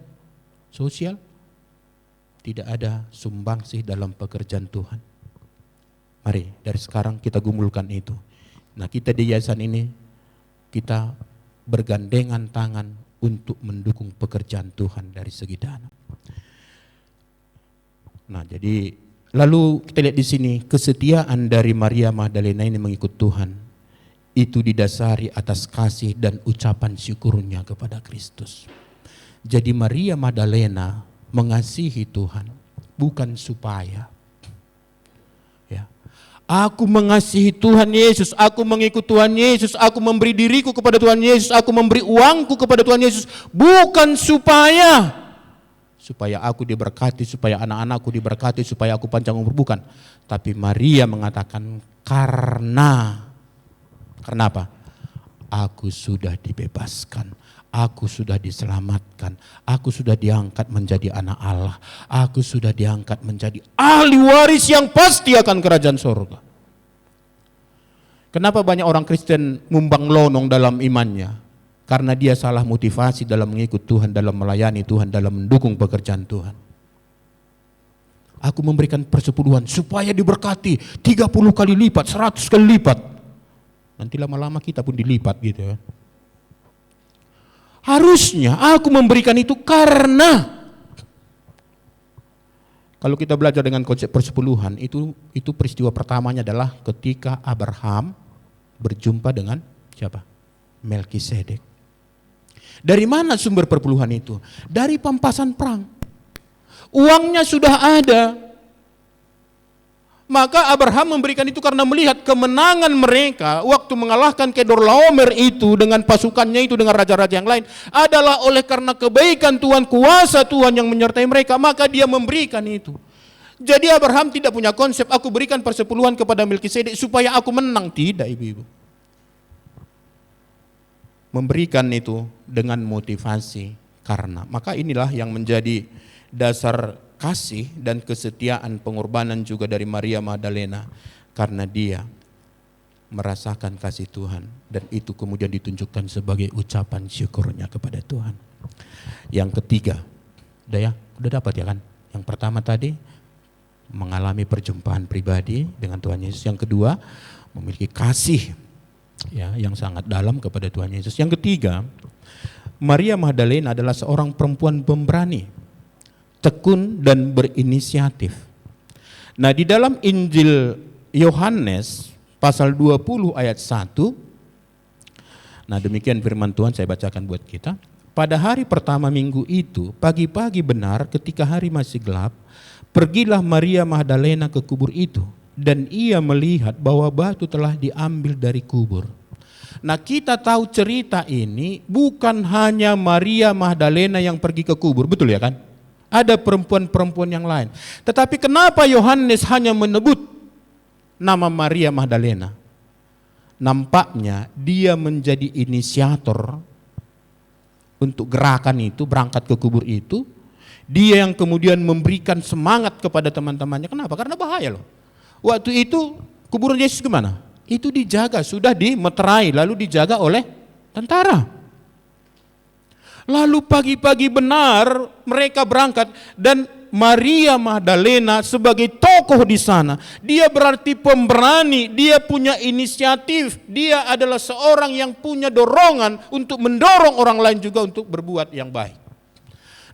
sosial. Tidak ada sumbangsih dalam pekerjaan Tuhan. Mari dari sekarang kita gumulkan itu. Nah kita di yayasan ini, kita bergandengan tangan untuk mendukung pekerjaan Tuhan dari segi dana. Nah jadi lalu kita lihat di sini, kesetiaan dari Maria Magdalena ini mengikut Tuhan, itu didasari atas kasih dan ucapan syukurnya kepada Kristus. Jadi Maria Magdalena mengasihi Tuhan, bukan supaya aku mengasihi Tuhan Yesus, aku mengikut Tuhan Yesus, aku memberi diriku kepada Tuhan Yesus, aku memberi uangku kepada Tuhan Yesus, bukan supaya supaya aku diberkati, supaya anak-anakku diberkati, supaya aku panjang umur, bukan. Tapi Maria mengatakan karena apa? Aku sudah dibebaskan, aku sudah diselamatkan, aku sudah diangkat menjadi anak Allah, aku sudah diangkat menjadi ahli waris yang pasti akan kerajaan surga. Kenapa banyak orang Kristen ngumbang lonong dalam imannya? Karena dia salah motivasi dalam mengikut Tuhan, dalam melayani Tuhan, dalam mendukung pekerjaan Tuhan. Aku memberikan persepuluhan supaya diberkati 30 kali lipat, 100 kali lipat. Nanti lama-lama kita pun dilipat gitu ya. Harusnya aku memberikan itu karena, kalau kita belajar dengan konsep persepuluhan, itu peristiwa pertamanya adalah ketika Abraham berjumpa dengan siapa? Melkisedek. Dari mana sumber perpuluhan itu? Dari pampasan perang. Uangnya sudah ada. Maka Abraham memberikan itu karena melihat kemenangan mereka waktu mengalahkan Kedorlaomer itu dengan pasukannya itu, dengan raja-raja yang lain, adalah oleh karena kebaikan Tuhan, kuasa Tuhan yang menyertai mereka, maka dia memberikan itu. Jadi Abraham tidak punya konsep aku berikan persepuluhan kepada Melkisedek supaya aku menang, tidak ibu-ibu. Memberikan itu dengan motivasi karena. Maka inilah yang menjadi dasar kasih dan kesetiaan pengorbanan juga dari Maria Magdalena, karena dia merasakan kasih Tuhan dan itu kemudian ditunjukkan sebagai ucapan syukurnya kepada Tuhan. Yang ketiga, udah dapat ya kan? Yang pertama tadi mengalami perjumpaan pribadi dengan Tuhan Yesus. Yang kedua, memiliki kasih yang sangat dalam kepada Tuhan Yesus. Yang ketiga, Maria Magdalena adalah seorang perempuan pemberani, tekun dan berinisiatif. Nah, di dalam Injil Yohanes pasal 20 ayat 1, nah demikian firman Tuhan, saya bacakan buat kita. Pada hari pertama minggu itu, pagi-pagi benar ketika hari masih gelap, pergilah Maria Magdalena ke kubur itu, dan ia melihat bahwa batu telah diambil dari kubur. Nah, kita tahu cerita ini bukan hanya Maria Magdalena yang pergi ke kubur, betul ya kan? Ada perempuan-perempuan yang lain. Tetapi kenapa Yohanes hanya menyebut nama Maria Magdalena? Nampaknya dia menjadi inisiator untuk gerakan itu, berangkat ke kubur itu. Dia yang kemudian memberikan semangat kepada teman-temannya. Kenapa? Karena bahaya loh. Waktu itu kuburan Yesus gimana? Itu dijaga, sudah dimeterai, lalu dijaga oleh tentara. Lalu pagi-pagi benar mereka berangkat, dan Maria Magdalena sebagai tokoh di sana, dia berarti pemberani, dia punya inisiatif, dia adalah seorang yang punya dorongan untuk mendorong orang lain juga untuk berbuat yang baik.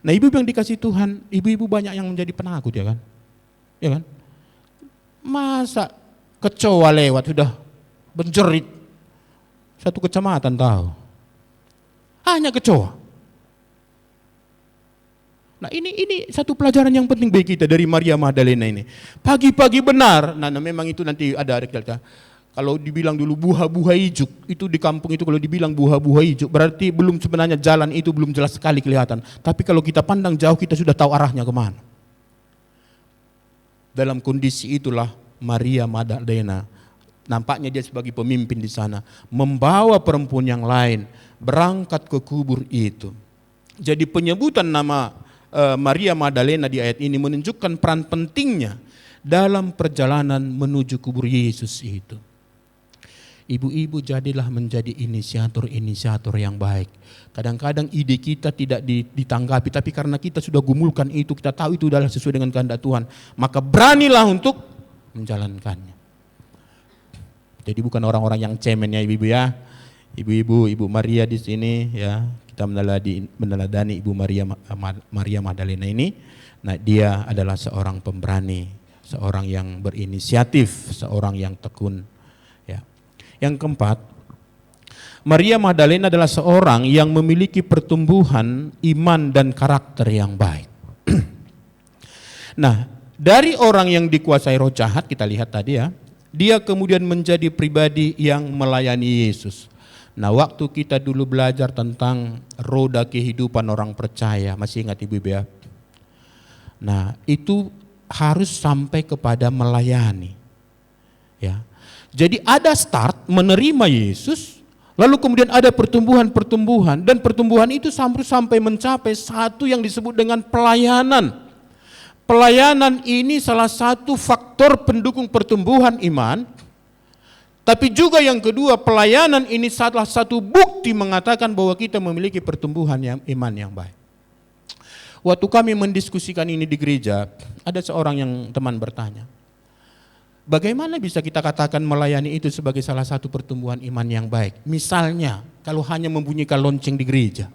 Nah, ibu-ibu yang dikasih Tuhan, ibu-ibu banyak yang menjadi penakut ya kan? Ya kan? Masa kecoa lewat sudah menjerit satu kecamatan tahu. Hanya kecoa. Nah, ini satu pelajaran yang penting bagi kita dari Maria Magdalena ini. Pagi-pagi benar. Nah, memang itu nanti ada kita. Kalau dibilang dulu buah-buah ijuk, itu di kampung itu kalau dibilang buah-buah ijuk, berarti belum sebenarnya jalan itu belum jelas sekali kelihatan. Tapi kalau kita pandang jauh, kita sudah tahu arahnya kemana. Dalam kondisi itulah Maria Magdalena, nampaknya dia sebagai pemimpin di sana, membawa perempuan yang lain berangkat ke kubur itu. Jadi penyebutan nama Maria Magdalena di ayat ini menunjukkan peran pentingnya dalam perjalanan menuju kubur Yesus itu. Ibu-ibu jadilah menjadi inisiator-inisiator yang baik. Kadang-kadang ide kita tidak ditanggapi, tapi karena kita sudah gumulkan itu, kita tahu itu adalah sesuai dengan kehendak Tuhan, maka beranilah untuk menjalankannya. Jadi bukan orang-orang yang cemen ya ibu-ibu ya. Ibu-ibu, Ibu Maria di sini ya, kita meneladani Ibu Maria Magdalena ini. Nah, dia adalah seorang pemberani, seorang yang berinisiatif, seorang yang tekun. Yang keempat, Maria Magdalena adalah seorang yang memiliki pertumbuhan iman dan karakter yang baik. Nah, dari orang yang dikuasai roh jahat, kita lihat tadi ya, dia kemudian menjadi pribadi yang melayani Yesus. Nah, waktu kita dulu belajar tentang roda kehidupan orang percaya, masih ingat ibu-ibu ya? Nah, itu harus sampai kepada melayani. Ya. Jadi ada start menerima Yesus, lalu kemudian ada pertumbuhan dan pertumbuhan itu sampai mencapai satu yang disebut dengan pelayanan. Pelayanan ini salah satu faktor pendukung pertumbuhan iman. Tapi juga yang kedua, pelayanan ini salah satu bukti mengatakan bahwa kita memiliki pertumbuhan iman yang baik. Waktu kami mendiskusikan ini di gereja, ada seorang yang teman bertanya, bagaimana bisa kita katakan melayani itu sebagai salah satu pertumbuhan iman yang baik? Misalnya, kalau hanya membunyikan lonceng di gereja,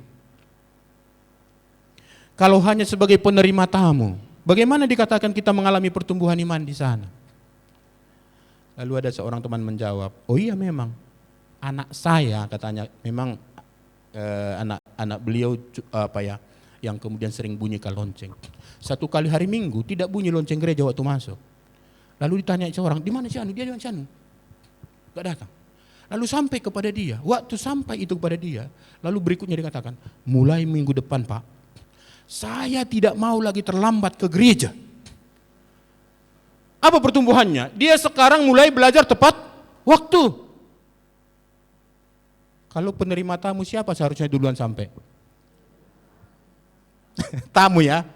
kalau hanya sebagai penerima tamu, bagaimana dikatakan kita mengalami pertumbuhan iman di sana? Lalu ada seorang teman menjawab, oh iya memang, anak saya katanya memang anak beliau yang kemudian sering bunyikan lonceng. Satu kali hari Minggu tidak bunyi lonceng gereja waktu masuk. Lalu ditanya seorang, di mana si Anu? Dia di mana si Anu? Gak datang. Lalu sampai kepada dia, waktu sampai itu kepada dia, lalu berikutnya dikatakan, mulai minggu depan Pak, saya tidak mau lagi terlambat ke gereja. Apa pertumbuhannya? Dia sekarang mulai belajar tepat waktu. Kalau penerima tamu siapa seharusnya duluan sampai? Tamu ya?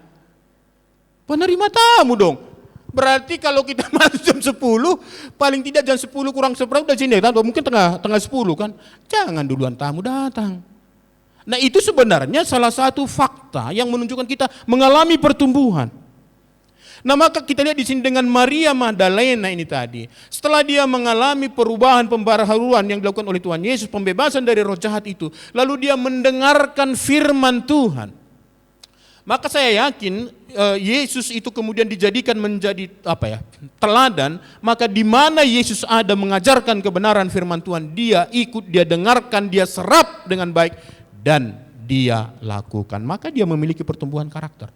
Penerima tamu dong. Berarti kalau kita masuk jam 10, paling tidak jam 10 kurang seperempat udah sini, mungkin tengah 10 kan. Jangan duluan tamu datang. Nah itu sebenarnya salah satu fakta yang menunjukkan kita mengalami pertumbuhan. Nah maka kita lihat di sini dengan Maria Magdalena ini tadi. Setelah dia mengalami perubahan pembaharuan yang dilakukan oleh Tuhan Yesus, pembebasan dari roh jahat itu. Lalu dia mendengarkan firman Tuhan. Maka saya yakin Yesus itu kemudian dijadikan menjadi teladan. Maka di mana Yesus ada mengajarkan kebenaran firman Tuhan, dia ikut, dia dengarkan, dia serap dengan baik. Dan dia lakukan. Maka dia memiliki pertumbuhan karakter.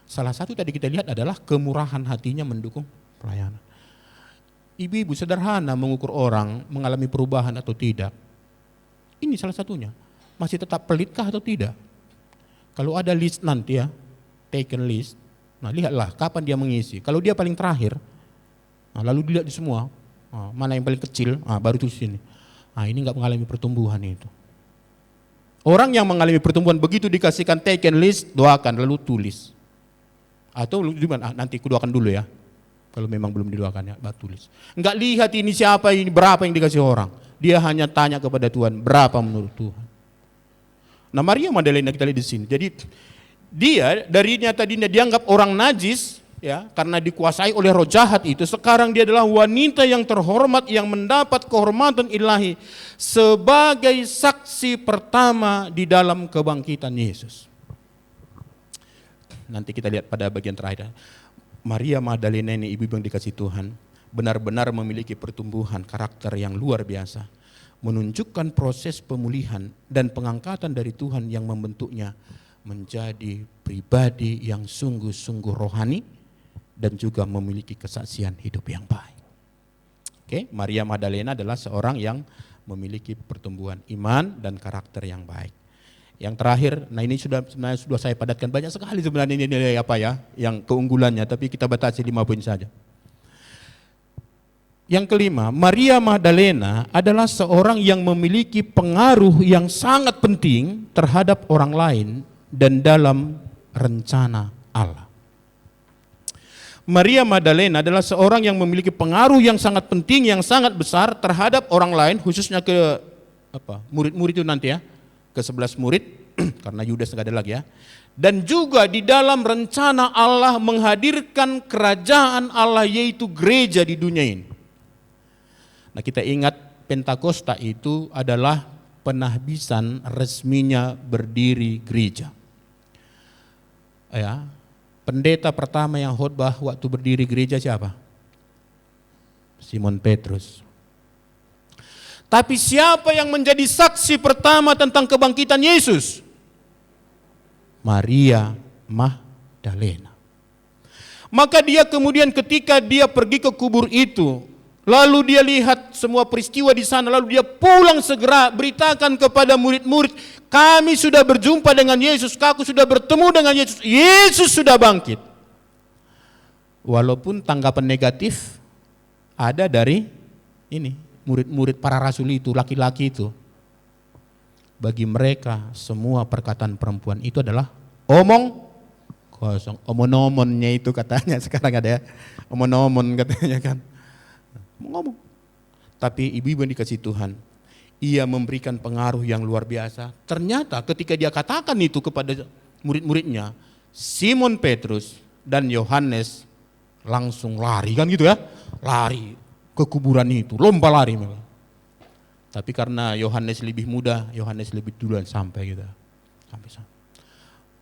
Salah satu tadi kita lihat adalah kemurahan hatinya mendukung pelayanan. Ibu-ibu sederhana mengukur orang mengalami perubahan atau tidak. Ini salah satunya. Masih tetap pelitkah atau tidak? Kalau ada list nanti ya, taken list, nah lihatlah kapan dia mengisi. Kalau dia paling terakhir, nah lalu dilihat di semua, mana yang paling kecil, baru tulis sini. Ini enggak mengalami pertumbuhan itu. Orang yang mengalami pertumbuhan begitu dikasihkan taken list, doakan lalu tulis. Atau gimana? Nanti kudoakan dulu ya. Kalau memang belum didoakan ya, baru tulis. Enggak lihat ini siapa, ini berapa yang dikasih orang. Dia hanya tanya kepada Tuhan, berapa menurut Tuhan. Nah Maria Magdalena kita lihat di sini. Jadi dia tadinya dianggap orang najis ya, karena dikuasai oleh roh jahat itu. Sekarang dia adalah wanita yang terhormat yang mendapat kehormatan ilahi sebagai saksi pertama di dalam kebangkitan Yesus. Nanti kita lihat pada bagian terakhir. Maria Magdalena ini ibu yang dikasih Tuhan benar-benar memiliki pertumbuhan karakter yang luar biasa. Menunjukkan proses pemulihan dan pengangkatan dari Tuhan yang membentuknya menjadi pribadi yang sungguh-sungguh rohani dan juga memiliki kesaksian hidup yang baik. Oke, Maria Magdalena adalah seorang yang memiliki pertumbuhan iman dan karakter yang baik. Yang terakhir, nah ini sudah saya padatkan banyak sekali sebenarnya ini yang keunggulannya, tapi kita batasi 5 poin saja. Yang kelima, Maria Magdalena adalah seorang yang memiliki pengaruh yang sangat penting terhadap orang lain dan dalam rencana Allah. Maria Magdalena adalah seorang yang memiliki pengaruh yang sangat penting, yang sangat besar terhadap orang lain, khususnya ke murid-murid itu nanti ya, ke 11 murid, karena Yudas nggak ada lagi ya. Dan juga di dalam rencana Allah menghadirkan kerajaan Allah yaitu gereja di dunia ini. Nah kita ingat Pentakosta itu adalah penahbisan resminya berdiri gereja. Ya, pendeta pertama yang khotbah waktu berdiri gereja siapa? Simon Petrus. Tapi siapa yang menjadi saksi pertama tentang kebangkitan Yesus? Maria Magdalena. Maka dia kemudian ketika dia pergi ke kubur itu, lalu dia lihat semua peristiwa di sana, lalu dia pulang segera beritakan kepada murid-murid, kami sudah berjumpa dengan Yesus, aku sudah bertemu dengan Yesus, Yesus sudah bangkit. Walaupun tanggapan negatif ada dari ini murid-murid para rasul itu, laki-laki itu. Bagi mereka semua perkataan perempuan itu adalah omong kosong. Omon-omonnya itu katanya sekarang ada ya. Omon-omon katanya kan. Ngomong. Tapi ibu-ibu yang dikasih Tuhan, ia memberikan pengaruh yang luar biasa. Ternyata ketika dia katakan itu kepada murid-muridnya, Simon Petrus dan Yohanes langsung lari kan gitu ya. Lari ke kuburan itu, lomba lari malah. Tapi karena Yohanes lebih muda, Yohanes lebih duluan sampai gitu. Sampai.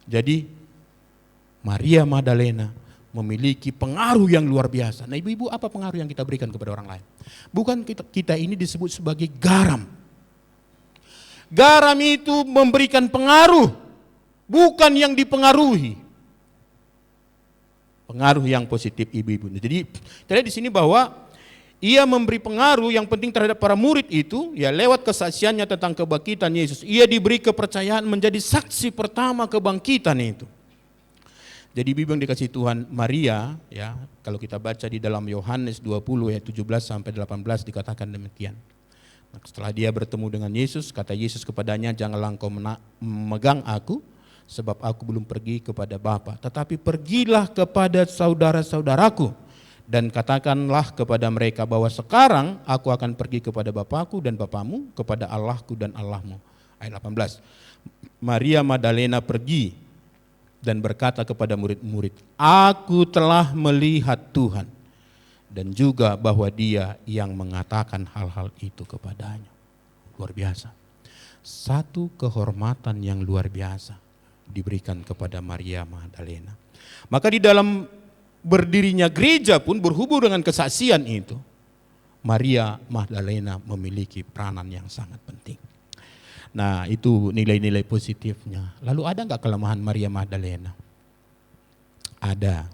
Jadi Maria Magdalena memiliki pengaruh yang luar biasa. Nah ibu-ibu, apa pengaruh yang kita berikan kepada orang lain? Bukan kita ini disebut sebagai garam. Garam itu memberikan pengaruh, bukan yang dipengaruhi. Pengaruh yang positif ibu-ibu. Jadi kita lihat di sini bahwa ia memberi pengaruh yang penting terhadap para murid itu, ya lewat kesaksiannya tentang kebangkitan Yesus. Ia diberi kepercayaan menjadi saksi pertama kebangkitan itu. Jadi ibu yang dikasih Tuhan, Maria, ya kalau kita baca di dalam Yohanes 20 ayat 17 sampai 18 dikatakan demikian. Nah, setelah dia bertemu dengan Yesus, kata Yesus kepadanya, janganlah engkau memegang aku, sebab aku belum pergi kepada Bapa. Tetapi pergilah kepada saudara-saudaraku, dan katakanlah kepada mereka bahwa sekarang aku akan pergi kepada Bapakku dan Bapamu, kepada Allahku dan Allahmu. Ayat 18. Maria Magdalena pergi dan berkata kepada murid-murid, aku telah melihat Tuhan, dan juga bahwa dia yang mengatakan hal-hal itu kepadanya. Luar biasa. Satu kehormatan yang luar biasa diberikan kepada Maria Magdalena. Maka di dalam berdirinya gereja pun berhubung dengan kesaksian itu, Maria Magdalena memiliki peranan yang sangat penting. Nah itu nilai-nilai positifnya. Lalu ada enggak kelemahan Maria Magdalena? Ada.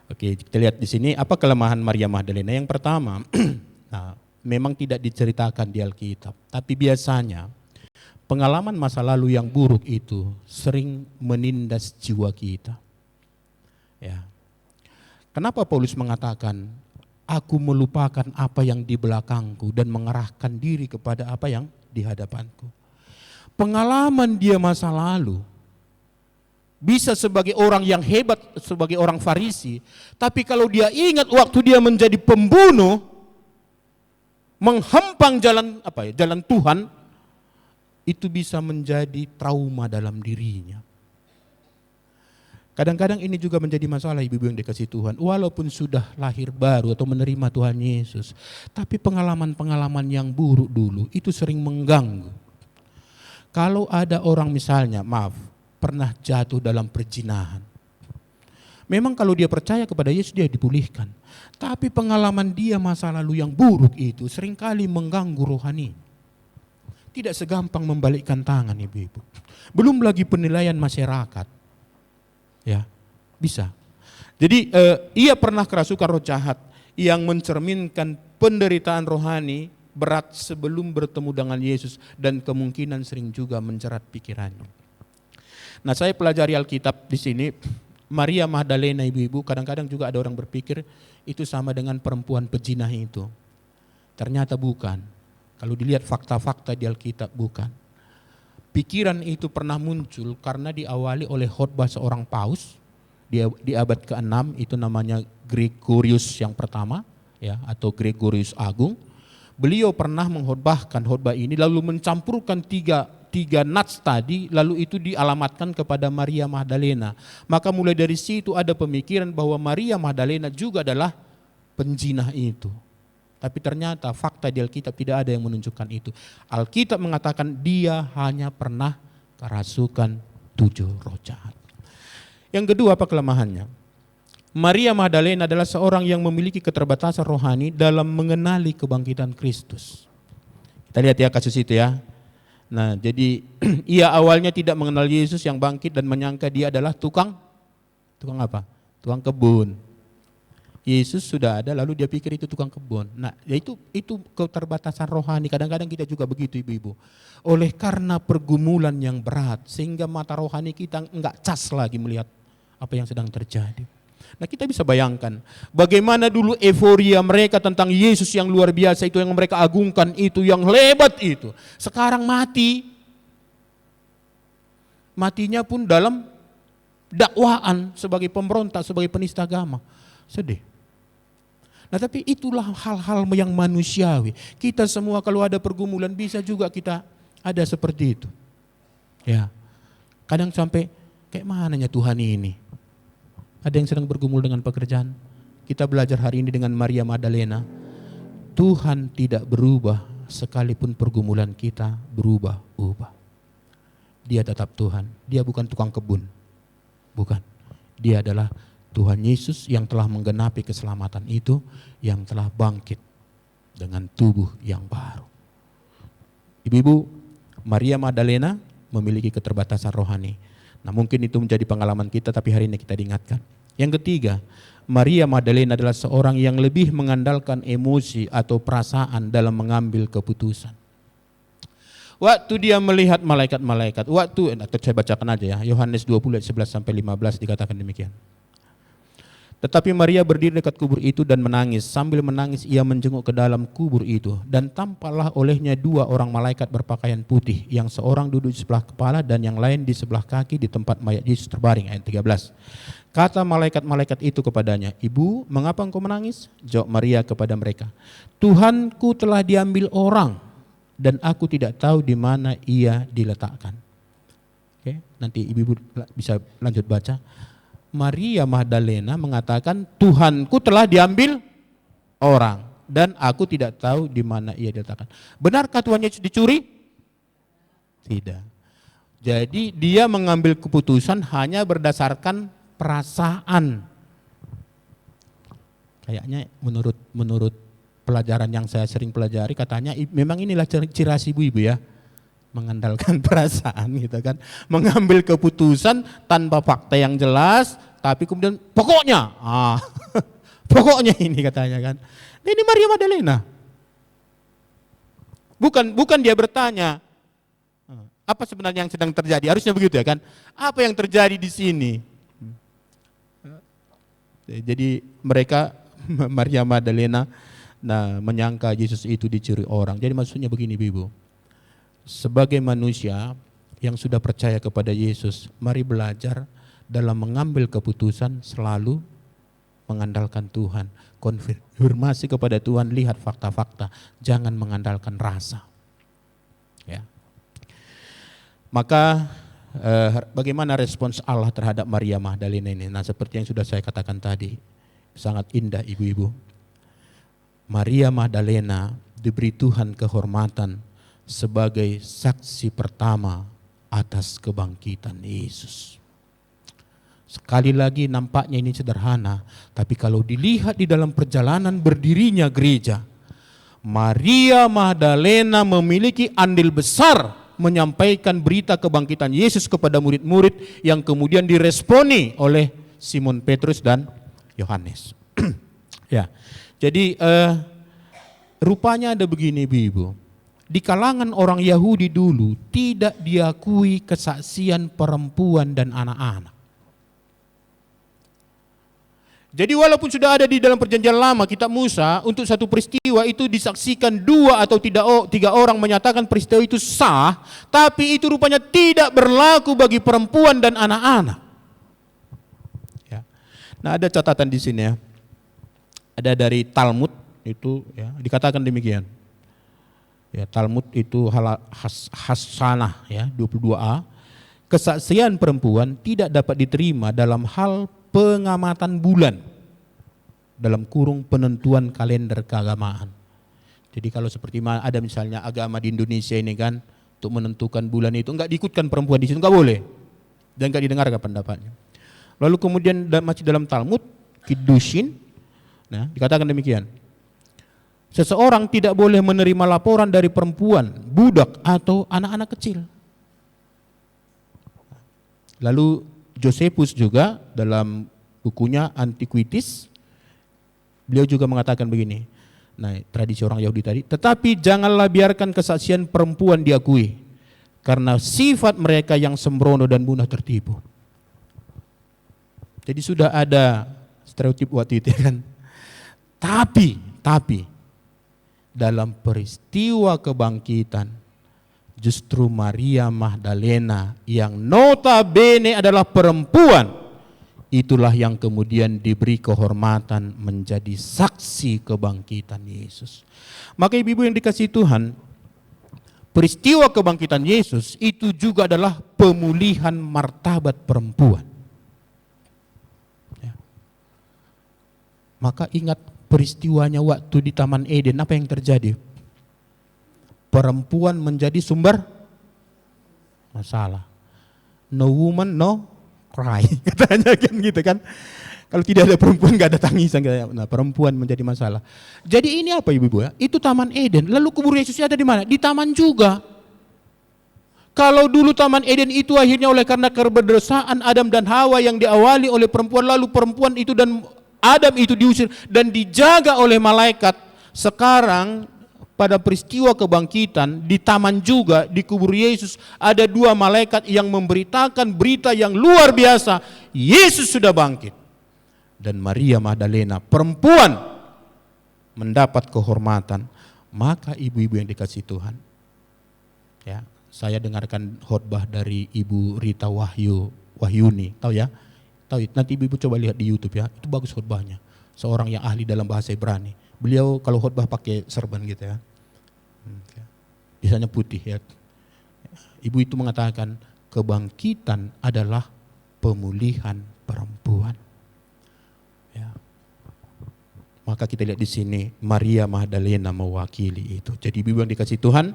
Oke, kita lihat di sini apa kelemahan Maria Magdalena. Yang pertama, nah, memang tidak diceritakan di Alkitab, tapi biasanya pengalaman masa lalu yang buruk itu sering menindas jiwa kita. Ya. Kenapa Paulus mengatakan, aku melupakan apa yang di belakangku dan mengarahkan diri kepada apa yang di hadapanku. Pengalaman dia masa lalu bisa sebagai orang yang hebat, sebagai orang Farisi, tapi kalau dia ingat waktu dia menjadi pembunuh, menghempang jalan Tuhan, itu bisa menjadi trauma dalam dirinya. Kadang-kadang ini juga menjadi masalah ibu-ibu yang dikasih Tuhan. Walaupun sudah lahir baru atau menerima Tuhan Yesus, tapi pengalaman-pengalaman yang buruk dulu itu sering mengganggu. Kalau ada orang misalnya, pernah jatuh dalam perzinahan. Memang kalau dia percaya kepada Yesus dia dipulihkan. Tapi pengalaman dia masa lalu yang buruk itu seringkali mengganggu rohani. Tidak segampang membalikkan tangan ibu-ibu. Belum lagi penilaian masyarakat. Ya, bisa. Jadi ia pernah kerasukan roh jahat yang mencerminkan penderitaan rohani berat sebelum bertemu dengan Yesus dan kemungkinan sering juga menjerat pikirannya. Nah, saya pelajari Alkitab di sini, Maria Magdalena ibu-ibu, kadang-kadang juga ada orang berpikir itu sama dengan perempuan pejinah itu. Ternyata bukan. Kalau dilihat fakta-fakta di Alkitab bukan. Pikiran itu pernah muncul karena diawali oleh khotbah seorang paus di abad ke-6, itu namanya Gregorius yang pertama, ya, atau Gregorius Agung. Beliau pernah mengkhotbahkan khotbah ini lalu mencampurkan tiga nats tadi, lalu itu dialamatkan kepada Maria Magdalena. Maka mulai dari situ ada pemikiran bahwa Maria Magdalena juga adalah penjinah itu. Tapi ternyata fakta di Alkitab tidak ada yang menunjukkan itu. Alkitab mengatakan dia hanya pernah kerasukan 7 roh jahat. Yang kedua, apa kelemahannya? Maria Magdalena adalah seorang yang memiliki keterbatasan rohani dalam mengenali kebangkitan Kristus. Kita lihat ya kasus itu ya. Nah, jadi ia awalnya tidak mengenal Yesus yang bangkit dan menyangka dia adalah tukang apa? Tukang kebun. Yesus sudah ada, lalu dia pikir itu tukang kebun. Nah, itu keterbatasan rohani. Kadang-kadang kita juga begitu ibu-ibu. Oleh karena pergumulan yang berat, sehingga mata rohani kita enggak cas lagi melihat apa yang sedang terjadi. Nah, kita bisa bayangkan bagaimana dulu euforia mereka tentang Yesus yang luar biasa itu, yang mereka agungkan itu, yang hebat itu. Sekarang mati. Matinya pun dalam dakwaan sebagai pemberontak, sebagai penista agama. Sedih. Nah, tapi itulah hal-hal yang manusiawi. Kita semua kalau ada pergumulan bisa juga kita ada seperti itu. Ya. Kadang sampai kayak mananya Tuhan ini. Ada yang sedang bergumul dengan pekerjaan. Kita belajar hari ini dengan Maria Magdalena. Tuhan tidak berubah sekalipun pergumulan kita berubah-ubah. Dia tetap Tuhan. Dia bukan tukang kebun. Bukan. Dia adalah Tuhan Yesus yang telah menggenapi keselamatan itu, yang telah bangkit dengan tubuh yang baru. Ibu-ibu, Maria Magdalena memiliki keterbatasan rohani. Nah, mungkin itu menjadi pengalaman kita, tapi hari ini kita diingatkan. Yang ketiga, Maria Magdalena adalah seorang yang lebih mengandalkan emosi atau perasaan dalam mengambil keputusan. Waktu dia melihat malaikat-malaikat, atau saya bacakan aja ya, Yohanes 20 ayat 11-15 dikatakan demikian. Tetapi Maria berdiri dekat kubur itu dan menangis. Sambil menangis ia menjenguk ke dalam kubur itu. Dan tampaklah olehnya dua orang malaikat berpakaian putih. Yang seorang duduk di sebelah kepala dan yang lain di sebelah kaki di tempat mayat Yesus terbaring. Ayat 13. Kata malaikat-malaikat itu kepadanya, "Ibu, mengapa engkau menangis?" Jawab Maria kepada mereka, "Tuhanku telah diambil orang dan aku tidak tahu di mana ia diletakkan." Oke, nanti ibu-ibu bisa lanjut baca. Maria Magdalena mengatakan, Tuhanku telah diambil orang dan aku tidak tahu di mana ia diletakkan. Benarkah Tuhan Yesus dicuri? Tidak. Jadi dia mengambil keputusan hanya berdasarkan perasaan. Kayaknya menurut pelajaran yang saya sering pelajari, katanya memang inilah ciri khas ibu-ibu ya. Mengandalkan perasaan gitu kan, mengambil keputusan tanpa fakta yang jelas, tapi kemudian pokoknya, pokoknya ini katanya kan. Ini Maria Magdalena. Bukan dia bertanya, apa sebenarnya yang sedang terjadi? Harusnya begitu ya kan? Apa yang terjadi di sini? Jadi mereka Maria Magdalena menyangka Yesus itu dicuri orang. Jadi maksudnya begini, Ibu. Sebagai manusia yang sudah percaya kepada Yesus, mari belajar dalam mengambil keputusan selalu mengandalkan Tuhan. Konfirmasi kepada Tuhan, lihat fakta-fakta, jangan mengandalkan rasa. Ya. Maka bagaimana respons Allah terhadap Maria Magdalena ini? Nah, seperti yang sudah saya katakan tadi, sangat indah ibu-ibu. Maria Magdalena diberi Tuhan kehormatan sebagai saksi pertama atas kebangkitan Yesus. Sekali lagi nampaknya ini sederhana, tapi kalau dilihat di dalam perjalanan berdirinya gereja, Maria Magdalena memiliki andil besar menyampaikan berita kebangkitan Yesus kepada murid-murid yang kemudian diresponi oleh Simon Petrus dan Yohanes. Ya, jadi rupanya ada begini Ibu. Di kalangan orang Yahudi dulu tidak diakui kesaksian perempuan dan anak-anak. Jadi walaupun sudah ada di dalam perjanjian lama kitab Musa, untuk satu peristiwa itu disaksikan dua atau tiga orang menyatakan peristiwa itu sah, tapi itu rupanya tidak berlaku bagi perempuan dan anak-anak. Ya. Nah, ada catatan di sini ya. Ada dari Talmud itu ya, dikatakan demikian. Ya, Talmud itu Hasanah ya 22a, kesaksian perempuan tidak dapat diterima dalam hal pengamatan bulan dalam kurung penentuan kalender keagamaan. Jadi kalau seperti ada misalnya agama di Indonesia ini kan, untuk menentukan bulan itu enggak diikutkan perempuan di situ, enggak boleh dan enggak didengarkan pendapatnya. Lalu kemudian masih dalam Talmud Kiddushin, nah dikatakan demikian. Seseorang tidak boleh menerima laporan dari perempuan, budak atau anak-anak kecil. Lalu Josephus juga dalam bukunya Antiquities, beliau juga mengatakan begini. Nah, tradisi orang Yahudi tadi, tetapi janganlah biarkan kesaksian perempuan diakui, karena sifat mereka yang sembrono dan mudah tertipu. Jadi sudah ada stereotip waktu itu kan. Tapi dalam peristiwa kebangkitan justru Maria Magdalena yang notabene adalah perempuan, itulah yang kemudian diberi kehormatan menjadi saksi kebangkitan Yesus. Maka ibu-ibu yang dikasihi Tuhan, peristiwa kebangkitan Yesus itu juga adalah pemulihan martabat perempuan. Ya. Maka ingat peristiwanya waktu di Taman Eden, apa yang terjadi? Perempuan menjadi sumber masalah. No woman, no cry. Katanya kan gitu kan. Kalau tidak ada perempuan nggak ada tangisan. Nah, perempuan menjadi masalah. Jadi ini apa ibu-ibu ya? Itu Taman Eden. Lalu kubur Yesusnya ada di mana? Di taman juga. Kalau dulu Taman Eden itu akhirnya oleh karena kerberdosaan Adam dan Hawa yang diawali oleh perempuan, lalu perempuan itu dan Adam itu diusir dan dijaga oleh malaikat. Sekarang pada peristiwa kebangkitan di taman juga di kubur Yesus ada dua malaikat yang memberitakan berita yang luar biasa. Yesus sudah bangkit. Dan Maria Magdalena perempuan mendapat kehormatan. Maka ibu-ibu yang dikasihi Tuhan, ya, saya dengarkan khotbah dari Ibu Rita Wahyuni, tahu ya? Tahu, nanti ibu-ibu coba lihat di YouTube ya, itu bagus khotbahnya. Seorang yang ahli dalam bahasa Ibrani. Beliau kalau khotbah pakai serban gitu ya. Biasanya putih ya. Ibu itu mengatakan kebangkitan adalah pemulihan perempuan. Ya. Maka kita lihat di sini Maria Magdalena mewakili itu. Jadi ibu yang dikasih Tuhan,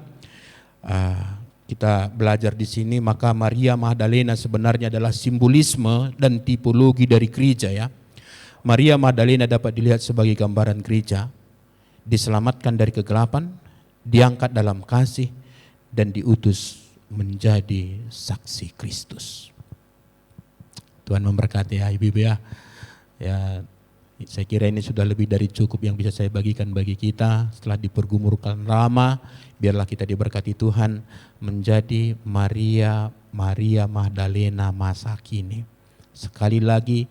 kita belajar di sini, maka Maria Magdalena sebenarnya adalah simbolisme dan tipologi dari gereja ya. Maria Magdalena dapat dilihat sebagai gambaran gereja, diselamatkan dari kegelapan, diangkat dalam kasih, dan diutus menjadi saksi Kristus. Tuhan memberkati ya ibu-ibu ya. Ya, saya kira ini sudah lebih dari cukup yang bisa saya bagikan bagi kita. Setelah dipergumulkan lama, biarlah kita diberkati Tuhan menjadi Maria Magdalena masa kini. Sekali lagi,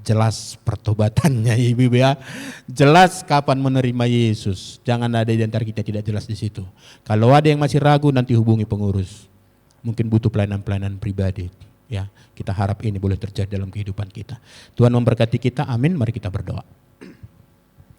jelas pertobatannya ibu-ibu ya. Jelas kapan menerima Yesus. Jangan ada di antara kita tidak jelas di situ. Kalau ada yang masih ragu, nanti hubungi pengurus. Mungkin butuh pelayanan-pelayanan pribadi. Ya, kita harap ini boleh terjadi dalam kehidupan kita. Tuhan memberkati kita. Amin. Mari kita berdoa.